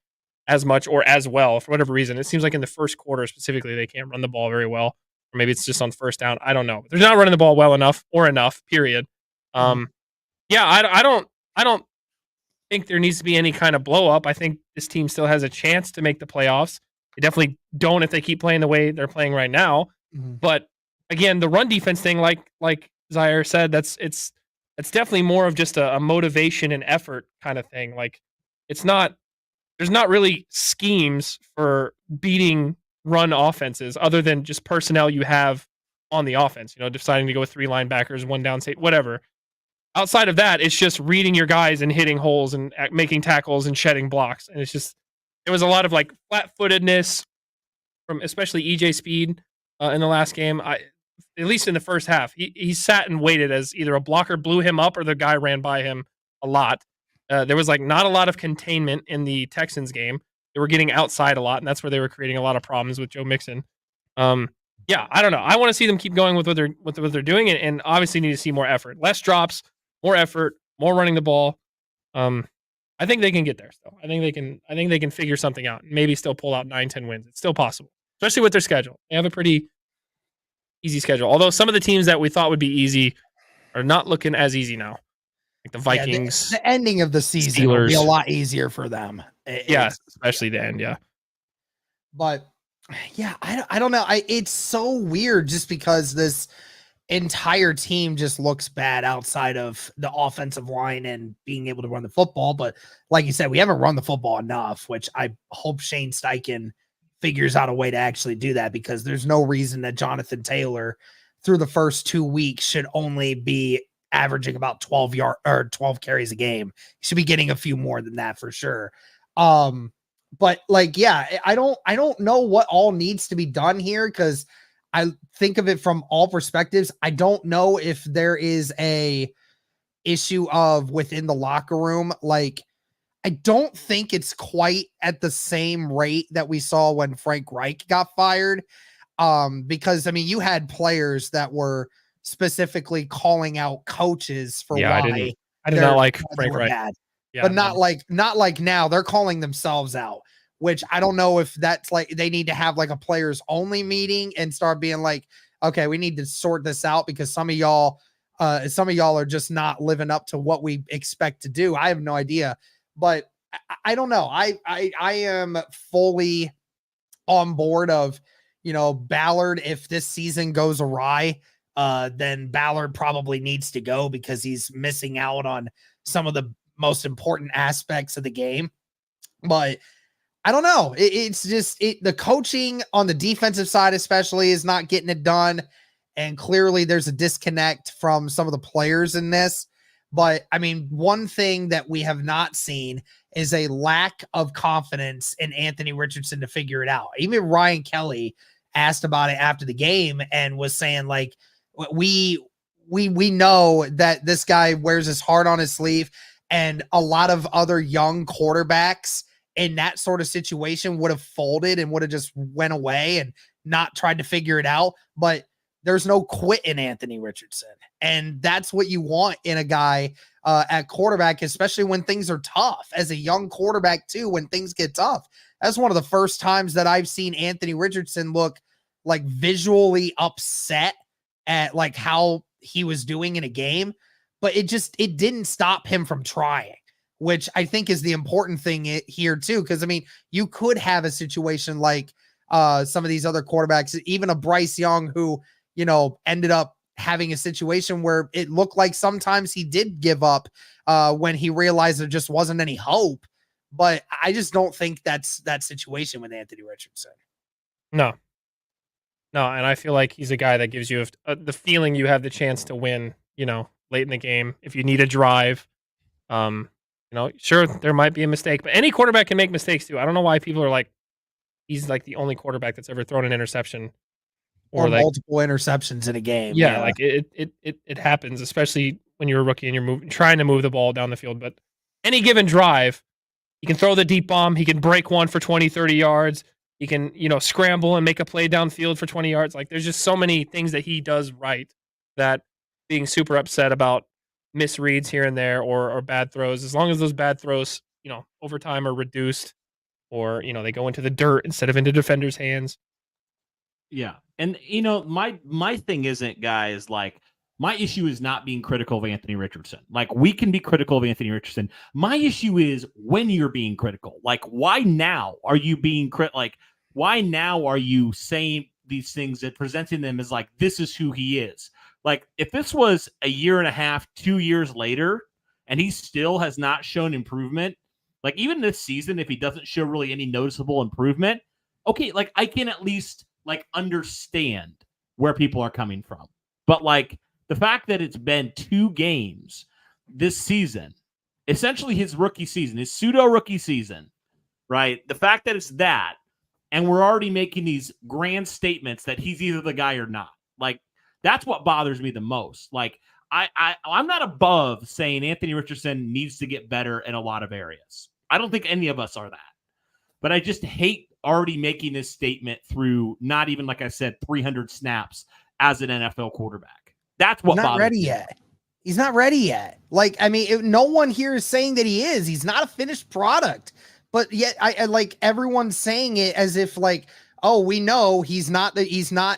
as much or as well for whatever reason. It seems like in the first quarter specifically, they can't run the ball very well. Or maybe it's just on first down. I don't know. But they're not running the ball well enough or enough, period. Yeah, I don't think there needs to be any kind of blow up. I think this team still has a chance to make the playoffs. They definitely don't if they keep playing the way they're playing right now. But again, the run defense thing, like Zaire said, it's definitely more of just a motivation and effort kind of thing. Like, there's not really schemes for beating run offenses other than just personnel you have on the offense. Deciding to go with 3 linebackers, 1 down safety, whatever. Outside of that, it's just reading your guys and hitting holes and making tackles and shedding blocks. And it's just, there was a lot of like flat-footedness from especially EJ Speed in the last game. At least in the first half, he sat and waited as either a blocker blew him up or the guy ran by him a lot. There was like not a lot of containment in the Texans game. They were getting outside a lot, and that's where they were creating a lot of problems with Joe Mixon. Yeah, I don't know. I want to see them keep going with what they're doing, and obviously need to see more effort, less drops, more effort, more running the ball. I think they can get there still. I think they can figure something out and maybe still pull out 9-10 wins. It's still possible, especially with their schedule. They have a pretty easy schedule. Although some of the teams that we thought would be easy are not looking as easy now. Like the Vikings. The ending of the season will be a lot easier for them. Especially the end, yeah. But yeah, I don't know. It's so weird just because this entire team just looks bad outside of the offensive line and being able to run the football. But like you said, we haven't run the football enough, which I hope Shane Steichen figures out a way to actually do that, because there's no reason that Jonathan Taylor through the first 2 weeks should only be averaging about 12 carries a game. He should be getting a few more than that for sure. But like, yeah, I don't know what all needs to be done here, because I think of it from all perspectives. I don't know if there is a issue of within the locker room. Like, I don't think it's quite at the same rate that we saw when Frank Reich got fired. Because I mean, you had players that were specifically calling out coaches for why I did not like Frank Reich. Yeah, but not like now they're calling themselves out, which I don't know if that's like, they need to have like a players only meeting and start being like, okay, we need to sort this out because some of y'all are just not living up to what we expect to do. I have no idea, but I don't know. I am fully on board of, Ballard. If this season goes awry, then Ballard probably needs to go because he's missing out on some of the most important aspects of the game. But I don't know. It's just the coaching on the defensive side, especially, is not getting it done. And clearly there's a disconnect from some of the players in this. But I mean, one thing that we have not seen is a lack of confidence in Anthony Richardson to figure it out. Even Ryan Kelly asked about it after the game and was saying, like, we know that this guy wears his heart on his sleeve, and a lot of other young quarterbacks in that sort of situation would have folded and would have just went away and not tried to figure it out. But there's no quit in Anthony Richardson. And that's what you want in a guy at quarterback, especially when things are tough. As a young quarterback too, when things get tough, that's one of the first times that I've seen Anthony Richardson look like visually upset at like how he was doing in a game, but it didn't stop him from trying, which I think is the important thing here too. Cause I mean, you could have a situation like some of these other quarterbacks, even a Bryce Young who, ended up having a situation where it looked like sometimes he did give up when he realized there just wasn't any hope. But I just don't think that's that situation with Anthony Richardson. No, and I feel like he's a guy that gives you the feeling you have the chance to win, late in the game. If you need a drive, sure, there might be a mistake, but any quarterback can make mistakes too. I don't know why people are like, he's like the only quarterback that's ever thrown an interception Or like, multiple interceptions in a game. Yeah, like it happens, especially when you're a rookie and you're trying to move the ball down the field. But any given drive, he can throw the deep bomb. He can break one for 20, 30 yards. He can, scramble and make a play downfield for 20 yards. Like, there's just so many things that he does right that being super upset about misreads here and there or bad throws, as long as those bad throws, over time are reduced or, they go into the dirt instead of into defenders' hands. Yeah. And my thing isn't, guys, like, my issue is not being critical of Anthony Richardson. Like, we can be critical of Anthony Richardson. My issue is when you're being critical. Like, why now are you being like, why now are you saying these things and presenting them as like, this is who he is? Like, if this was a year and a half, 2 years later, and he still has not shown improvement, like, even this season, if he doesn't show really any noticeable improvement, okay, like, I can at least like understand where people are coming from. But like, the fact that it's been 2 games this season, essentially his rookie season, his pseudo rookie season, right? The fact that it's that, and we're already making these grand statements that he's either the guy or not. Like, that's what bothers me the most. Like, I'm not above saying Anthony Richardson needs to get better in a lot of areas. I don't think any of us are that. But I just hate already making this statement through not even, like I said, 300 snaps as an NFL quarterback. That's what bothers me. He's not ready yet. He's not ready yet. Like, I mean, no one here is saying that he is. He's not a finished product. But yet, I like everyone's saying it as if like, oh, we know he's not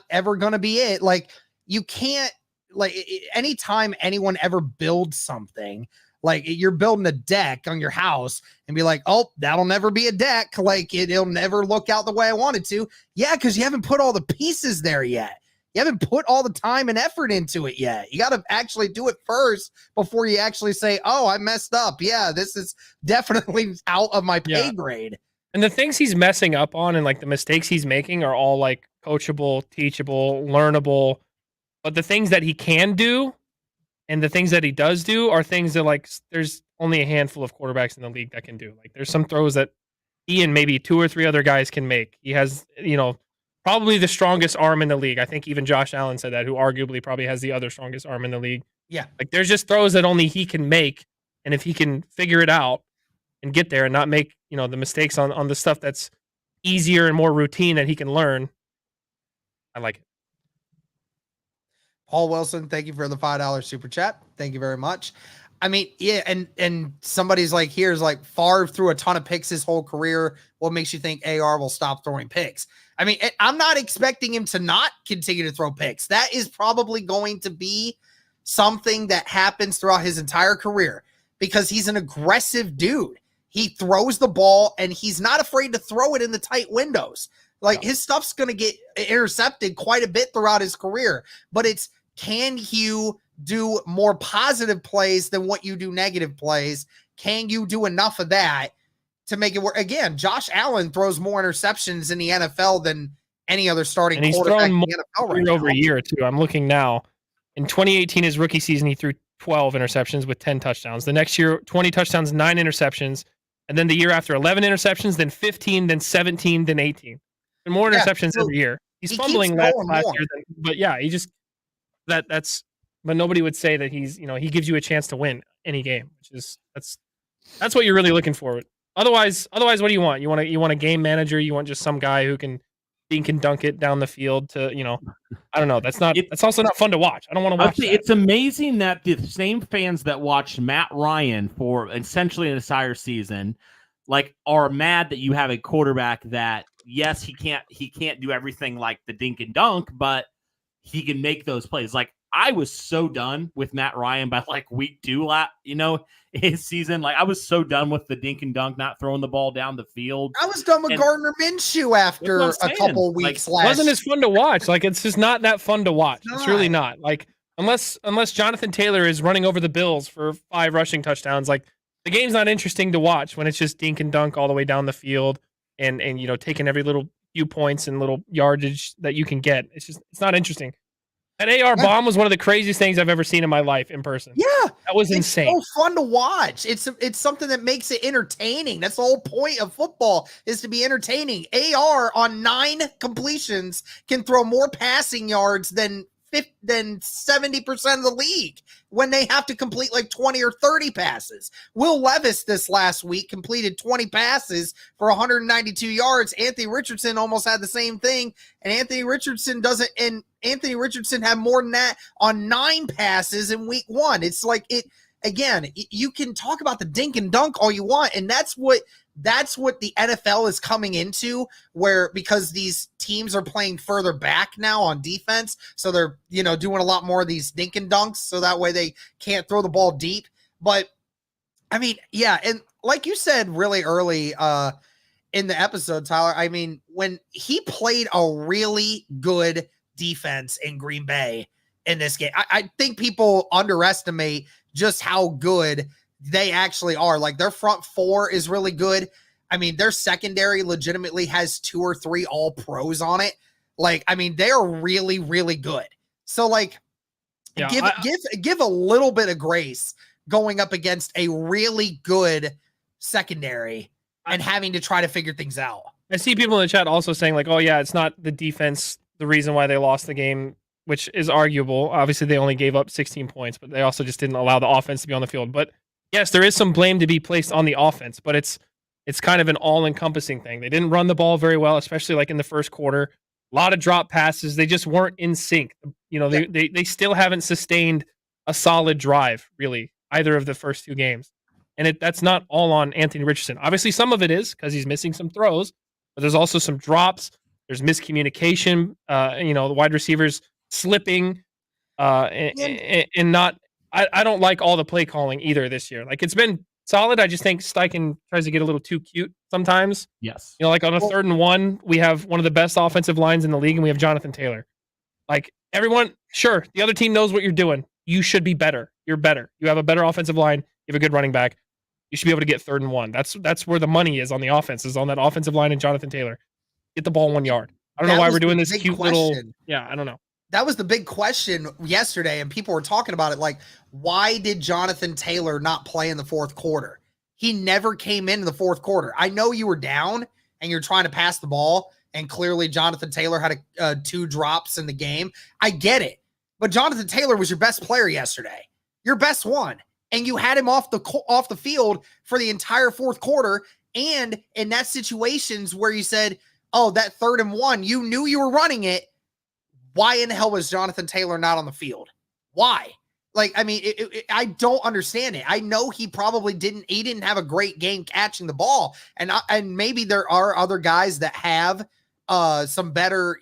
ever going to be it. Like, you can't, like, anytime anyone ever builds something, like you're building a deck on your house and be like, oh, that'll never be a deck. Like, it'll never look out the way I want it to. Yeah, because you haven't put all the pieces there yet. You haven't put all the time and effort into it yet. You got to actually do it first before you actually say, oh, I messed up. Yeah, this is definitely out of my pay grade. And the things he's messing up on and like the mistakes he's making are all like coachable, teachable, learnable. But the things that he can do and the things that he does do are things that, like, there's only a handful of quarterbacks in the league that can do. Like, there's some throws that he and maybe 2 or 3 other guys can make. He has, probably the strongest arm in the league. I think even Josh Allen said that, who arguably probably has the other strongest arm in the league. Yeah. Like, there's just throws that only he can make. And if he can figure it out and get there and not make, the mistakes on the stuff that's easier and more routine that he can learn, I like it. Paul Wilson, thank you for the $5 super chat. Thank you very much. I mean, yeah, and somebody's like, here's like, Favre threw a ton of picks his whole career. What makes you think AR will stop throwing picks? I mean, I'm not expecting him to not continue to throw picks. That is probably going to be something that happens throughout his entire career because he's an aggressive dude. He throws the ball and he's not afraid to throw it in the tight windows. Like, his stuff's going to get intercepted quite a bit throughout his career, but it's, can you do more positive plays than what you do negative plays? Can you do enough of that to make it work? Again, Josh Allen throws more interceptions in the NFL than any other starting quarterback in the NFL right now. Over a year too. I'm looking now. In 2018, his rookie season, he threw 12 interceptions with 10 touchdowns. The next year, 20 touchdowns, 9 interceptions. And then the year after, 11 interceptions, then 15, then 17, then 18. And more interceptions every year. He's fumbling last year. But yeah, he just, that's, but nobody would say that he's, he gives you a chance to win any game, which is, that's what you're really looking for. Otherwise, what do you want? You want a game manager? You want just some guy who can dink and dunk it down the field to, I don't know. That's also not fun to watch. I don't want to watch that. It's amazing that the same fans that watched Matt Ryan for essentially an entire season, like, are mad that you have a quarterback that, yes, he can't do everything like the dink and dunk, but he can make those plays. Like, I was so done with Matt Ryan by like week 2, his season. Like, I was so done with the dink and dunk, not throwing the ball down the field. I was done with Gardner Minshew after a couple weeks last. It wasn't as fun to watch. Like, it's just not that fun to watch. It's really not. Like, unless Jonathan Taylor is running over the Bills for 5 rushing touchdowns, like, the game's not interesting to watch when it's just dink and dunk all the way down the field and taking every little few points and little yardage that you can get. It's not interesting. That AR bomb was one of the craziest things I've ever seen in my life in person. Yeah. That was insane. It's so fun to watch. It's something that makes it entertaining. That's the whole point of football, is to be entertaining. AR on 9 completions can throw more passing yards than 70% of the league when they have to complete like 20 or 30 passes. Will Levis this last week completed 20 passes for 192 yards. Anthony Richardson almost had the same thing, and Anthony Richardson had more than that on 9 passes in week 1. It's like, you can talk about the dink and dunk all you want, and that's what the NFL is coming into, where, because these teams are playing further back now on defense, so they're, doing a lot more of these dink and dunks, so that way they can't throw the ball deep. But I mean, yeah, and like you said really early in the episode, Tyler, I mean, when he played a really good defense in Green Bay in this game, I think people underestimate just how good they actually are. Like, their front 4 is really good. I mean, their secondary legitimately has 2 or 3 all pros on it. Like, I mean, they are really, really good. So, like, give a little bit of grace going up against a really good secondary and having to try to figure things out. I see people in the chat also saying, like, oh yeah, it's not the defense the reason why they lost the game, which is arguable. Obviously, they only gave up 16 points, but they also just didn't allow the offense to be on the field. But yes, there is some blame to be placed on the offense, but it's kind of an all-encompassing thing. They didn't run the ball very well, especially like in the first quarter. A lot of drop passes. They just weren't in sync. They still haven't sustained a solid drive, really, either of the first 2 games. And that's not all on Anthony Richardson. Obviously, some of it is because he's missing some throws, but there's also some drops. There's miscommunication. The wide receivers slipping and not. I don't like all the play calling either this year. Like, it's been solid. I just think Steichen tries to get a little too cute sometimes. Yes. Like on a 3rd and 1, we have one of the best offensive lines in the league, and we have Jonathan Taylor. Like, everyone, sure, the other team knows what you're doing. You should be better. You're better. You have a better offensive line. You have a good running back. You should be able to get 3rd and 1. That's where the money is on the offense, is on that offensive line and Jonathan Taylor. Get the ball 1 yard. I don't know why we're doing this cute little. Yeah, I don't know. That was the big question yesterday, and people were talking about it. Like, why did Jonathan Taylor not play in the 4th quarter? He never came in the 4th quarter. I know you were down and you're trying to pass the ball, and clearly Jonathan Taylor had 2 drops in the game. I get it, but Jonathan Taylor was your best player yesterday, your best one, and you had him off the field for the entire 4th quarter. And in that situations where you said, "Oh, that 3rd and 1, you knew you were running it." Why in the hell was Jonathan Taylor not on the field? Why? Like, I mean, I don't understand it. I know he probably didn't have a great game catching the ball. And maybe there are other guys that have some better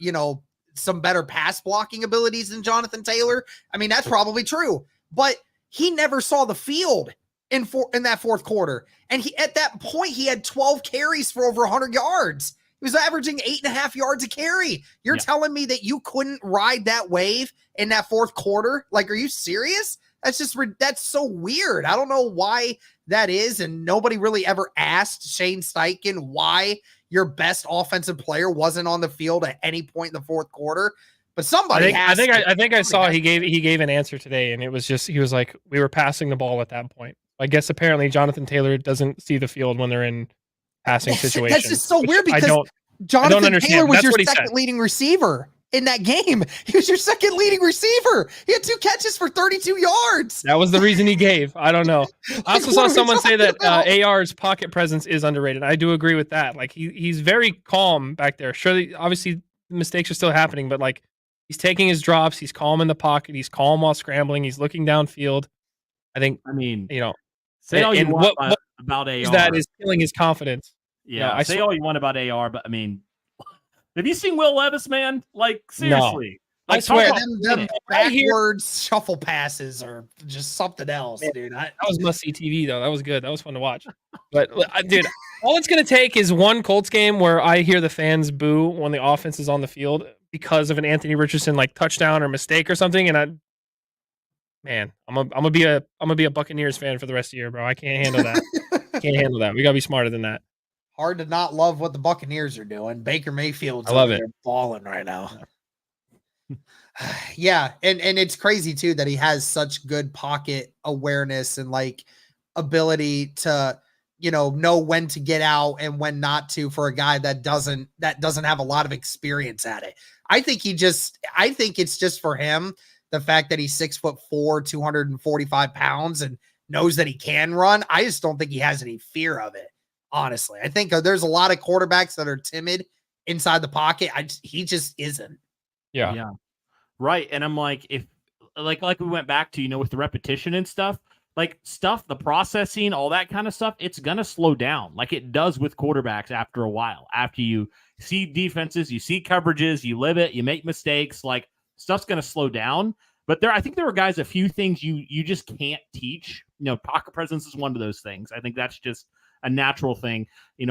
pass blocking abilities than Jonathan Taylor. I mean, that's probably true. But he never saw the field in that 4th quarter. And at that point, he had 12 carries for over 100 yards. He was averaging 8.5 yards a carry. You're telling me that you couldn't ride that wave in that 4th quarter? Like, are you serious? That's so weird. I don't know why that is. And nobody really ever asked Shane Steichen why your best offensive player wasn't on the field at any point in the 4th quarter. But somebody I think I saw he gave an answer today, and it was just, he was like, we were passing the ball at that point. I guess apparently Jonathan Taylor doesn't see the field when they're in passing situations. That's just so weird, because Jonathan Taylor was your second leading receiver in that game. He was your second leading receiver. He had 2 catches for 32 yards. That was the reason he gave. I don't know. I also saw someone say that AR's pocket presence is underrated. I do agree with that. Like, he's very calm back there. Surely, obviously, mistakes are still happening, but like he's taking his drops, he's calm in the pocket, he's calm while scrambling, he's looking downfield. I think I mean, you know, say all you and want what about AR. that is killing his confidence. Yeah, say all you want about AR, but I mean, have you seen Will Levis, man? Like seriously, I like swear, them backwards shuffle passes are just something else, dude. That was must-see TV, though. That was good. That was fun to watch. But, dude, all it's going to take is one Colts game where I hear the fans boo when the offense is on the field because of an Anthony Richardson like touchdown or mistake or something, and I'm gonna be a Buccaneers fan for the rest of the year, bro. I can't handle that. Can't handle that. We gotta be smarter than that. Hard to not love what the Buccaneers are doing. Baker Mayfield's I love it. Balling right now. Yeah, and it's crazy too that he has such good pocket awareness and like ability to know when to get out and when not to for a guy that doesn't have a lot of experience at it. I think it's just for him the fact that he's 6'4", 245 pounds and knows that he can run. I just don't think he has any fear of it. Honestly, I think there's a lot of quarterbacks that are timid inside the pocket. He just isn't. Yeah. Right. And I'm like, if like we went back to, with the repetition and stuff, the processing, all that kind of stuff, it's going to slow down like it does with quarterbacks after a while. After you see defenses, you see coverages, you live it, you make mistakes, like stuff's going to slow down. But I think there were guys, a few things you just can't teach. Pocket presence is one of those things. I think that's just a natural thing,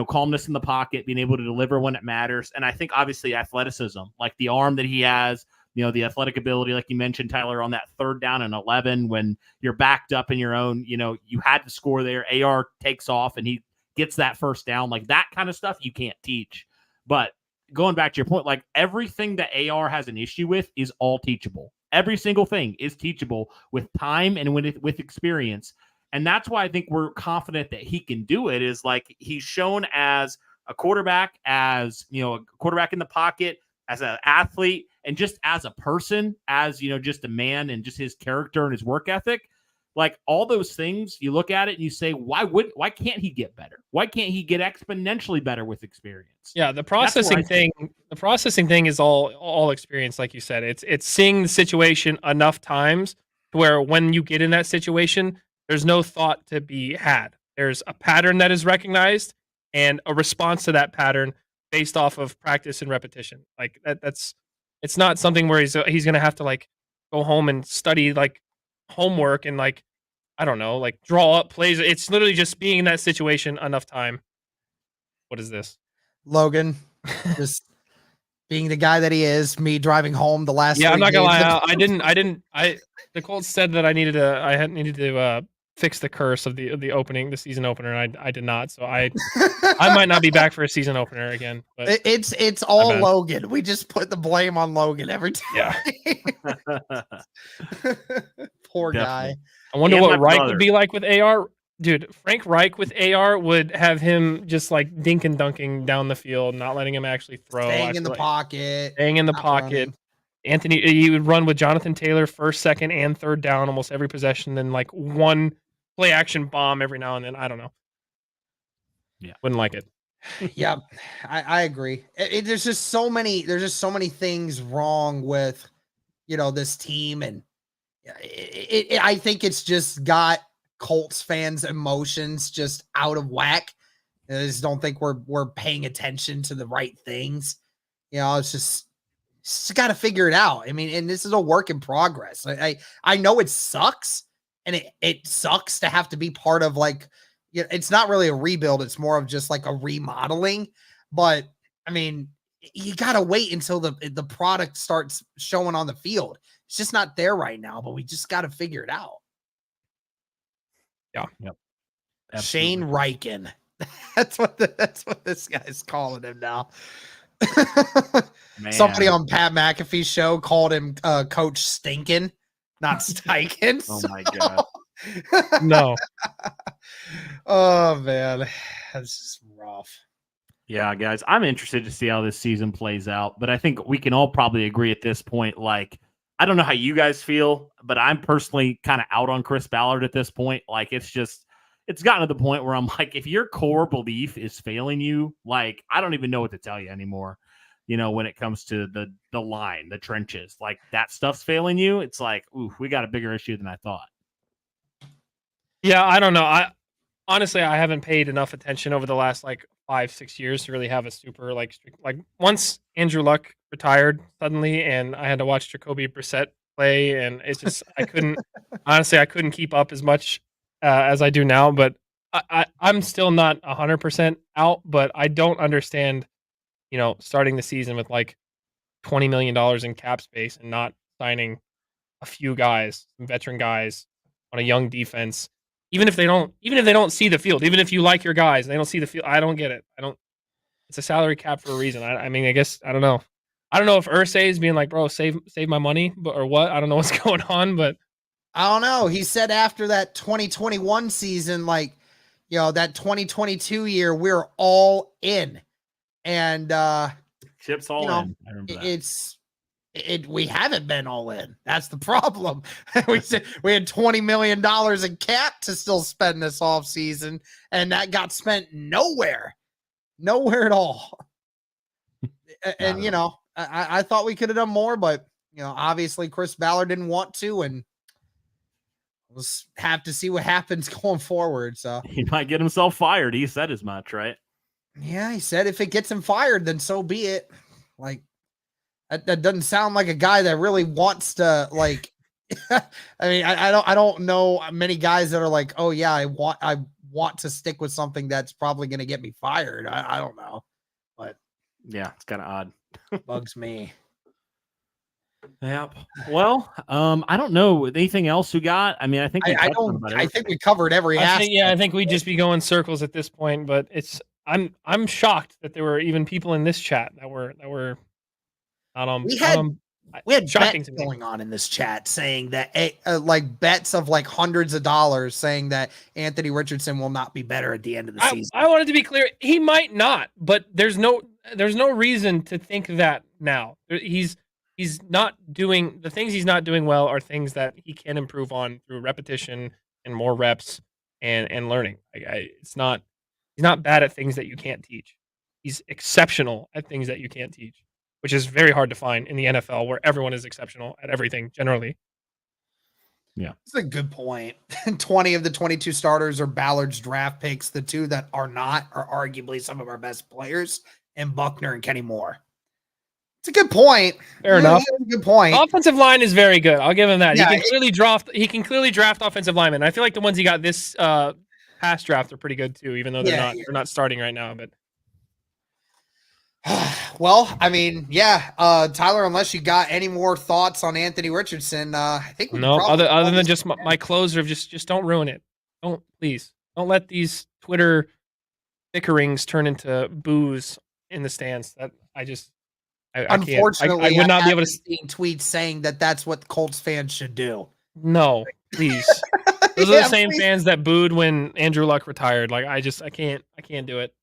calmness in the pocket, being able to deliver when it matters. And I think obviously athleticism, like the arm that he has, the athletic ability, like you mentioned, Tyler, on that 3rd down and 11, when you're backed up in your own, you had to score there. AR takes off and he gets that 1st down, like that kind of stuff you can't teach. But going back to your point, like everything that AR has an issue with is all teachable. Every single thing is teachable with time and with experience. And that's why I think we're confident that he can do it, is like he's shown as a quarterback, as, a quarterback in the pocket, as an athlete, and just as a person, as, just a man, and just his character and his work ethic. Like all those things, you look at it and you say, why can't he get better? Why can't he get exponentially better with experience? Yeah, the processing thing is all experience, like you said. It's seeing the situation enough times to where when you get in that situation, there's no thought to be had. There's a pattern that is recognized and a response to that pattern based off of practice and repetition. Like it's not something where he's going to have to like go home and study like homework and like, I don't know, like draw up plays. It's literally just being in that situation enough time. What is this? Logan, just being the guy that he is, me driving home the last. Yeah, I'm not gonna lie. The Colts said that I needed to fix the curse of the season opener, and I did not. So I might not be back for a season opener again. But it's all Logan. We just put the blame on Logan every time. Yeah. Poor guy. I wonder what Reich would be like with AR. Dude, Frank Reich with AR would have him just like dink and dunking down the field, not letting him actually throw. Staying in the pocket. Running. Anthony, he would run with Jonathan Taylor 1st, 2nd, and 3rd down almost every possession, then like one play action bomb every now and then. I don't know. Yeah. Wouldn't like it. Yeah, I agree. There's just so many things wrong with, this team. And I think it's just got Colts fans' emotions just out of whack. I just don't think we're paying attention to the right things. It's just got to figure it out. I mean, and this is a work in progress. I know it sucks, and it sucks to have to be part of like, it's not really a rebuild. It's more of just like a remodeling. But I mean, you got to wait until the product starts showing on the field. It's just not there right now, but we just got to figure it out. Yeah. Yep. Shane Reichen. That's what this guy's calling him now. Somebody on Pat McAfee's show called him Coach Stinkin', not Steichen. Oh my God. No. Oh man, that's just rough. Yeah, guys, I'm interested to see how this season plays out, but I think we can all probably agree at this point, like, I don't know how you guys feel, but I'm personally kind of out on Chris Ballard at this point. Like, it's gotten to the point where I'm like, if your core belief is failing you, like, I don't even know what to tell you anymore. when it comes to the line, the trenches, like that stuff's failing you. It's like, ooh, we got a bigger issue than I thought. Yeah, I don't know. Honestly, I haven't paid enough attention over the last 5-6 years to really have a super once Andrew Luck retired suddenly, and I had to watch Jacoby Brissett play, and it's just I couldn't keep up as much as I do now. But I'm still not 100% out, but I don't understand, starting the season with $20 million in cap space and not signing a few guys, some veteran guys on a young defense. Even if they don't see the field, even if you like your guys, they don't see the field. I don't get it. It's a salary cap for a reason. I mean, I guess I don't know. I don't know if Irsay is being like, bro, save my money, or what. I don't know what's going on, but I don't know. He said after that 2021 season, that 2022 year, we're all in, and chips all in. I remember that. We haven't been all in. That's the problem. We had $20 million in cap to still spend this off season, and that got spent nowhere at all. And I thought we could have done more, but obviously Chris Ballard didn't want to, and we'll have to see what happens going forward. So he might get himself fired. He said as much, right? Yeah, he said if it gets him fired, then so be it. That doesn't sound like a guy that really wants to I mean, I don't know many guys that are like, oh yeah, I want to stick with something that's probably going to get me fired. I don't know, but yeah, it's kind of odd. Bugs me. Yep. Well, I don't know anything else you got. I mean, I think I think we covered every aspect. I think we'd just be going circles at this point. But I'm shocked that there were even people in this chat that were not on. We had bets going on in this chat saying that bets of hundreds of dollars saying that Anthony Richardson will not be better at the end of the season. I wanted to be clear. He might not, but there's no reason to think that now. He's not doing the things he's not doing well are things that he can improve on through repetition and more reps and learning. He's not bad at things that you can't teach. He's exceptional at things that you can't teach, which is very hard to find in the NFL where everyone is exceptional at everything generally. Yeah. It's a good point. 20 of the 22 starters are Ballard's draft picks. The two that are not are arguably some of our best players, and Buckner and Kenny Moore. It's a good point. Fair enough. Good point. Offensive line is very good. I'll give him that. Yeah, he can clearly draft offensive linemen. I feel like the ones he got this past draft are pretty good too, even though they're not starting right now, but well, I mean, Tyler, unless you got any more thoughts on Anthony Richardson, I think other than just my closer of just don't ruin it. Don't let these Twitter bickerings turn into boos in the stands. That unfortunately, I would not be able to see tweets saying that that's what Colts fans should do. No, please. Those are the same fans that booed when Andrew Luck retired. I can't do it.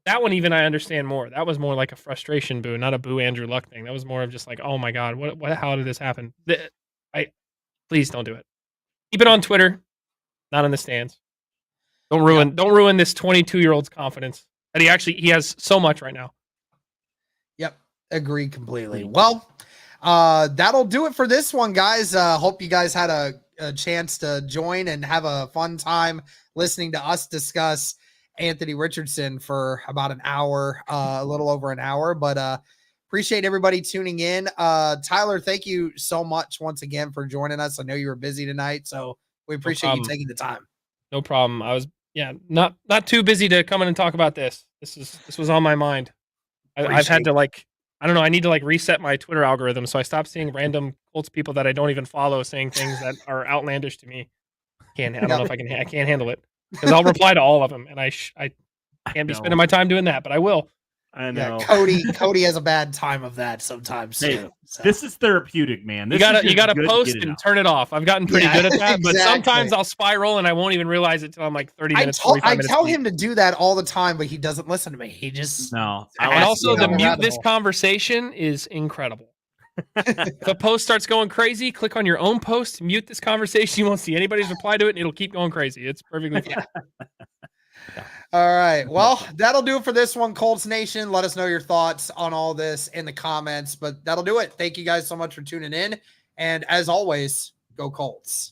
That one even I understand more. That was more like a frustration boo, not a boo Andrew Luck thing. That was more of just oh my God, what how did this happen? Please don't do it. Keep it on Twitter, not in the stands. Don't ruin this 22-year-old's confidence that he has so much right now. Yep, agree completely. Well, that'll do it for this one, guys. Hope you guys had a chance to join and have a fun time listening to us discuss Anthony Richardson for about an hour, a little over an hour, but appreciate everybody tuning in. Tyler, thank you so much once again for joining us. I know you were busy tonight, so we appreciate you taking the time. No problem. I was not too busy to come in and talk about this. This was on my mind. I've had to I don't know. I need to reset my Twitter algorithm, so I stopped seeing random Colts people that I don't even follow saying things that are outlandish to me. I don't know if I can. I can't handle it because I'll reply to all of them, and I can't be spending my time doing that, but I will. I know. Cody has a bad time of that sometimes too. So. This is therapeutic, man. You gotta post and turn it off. I've gotten pretty good at that, but sometimes I'll spiral and I won't even realize it till I'm 30 minutes. 45 minutes. I tell him to do that all the time, but he doesn't listen to me. He just no. And also the mute this conversation is incredible. If a post starts going crazy, click on your own post, mute this conversation. You won't see anybody's reply to it, and it'll keep going crazy. It's perfectly fine. All right. Well, that'll do it for this one, Colts Nation. Let us know your thoughts on all this in the comments, but that'll do it. Thank you guys so much for tuning in. And as always, go Colts.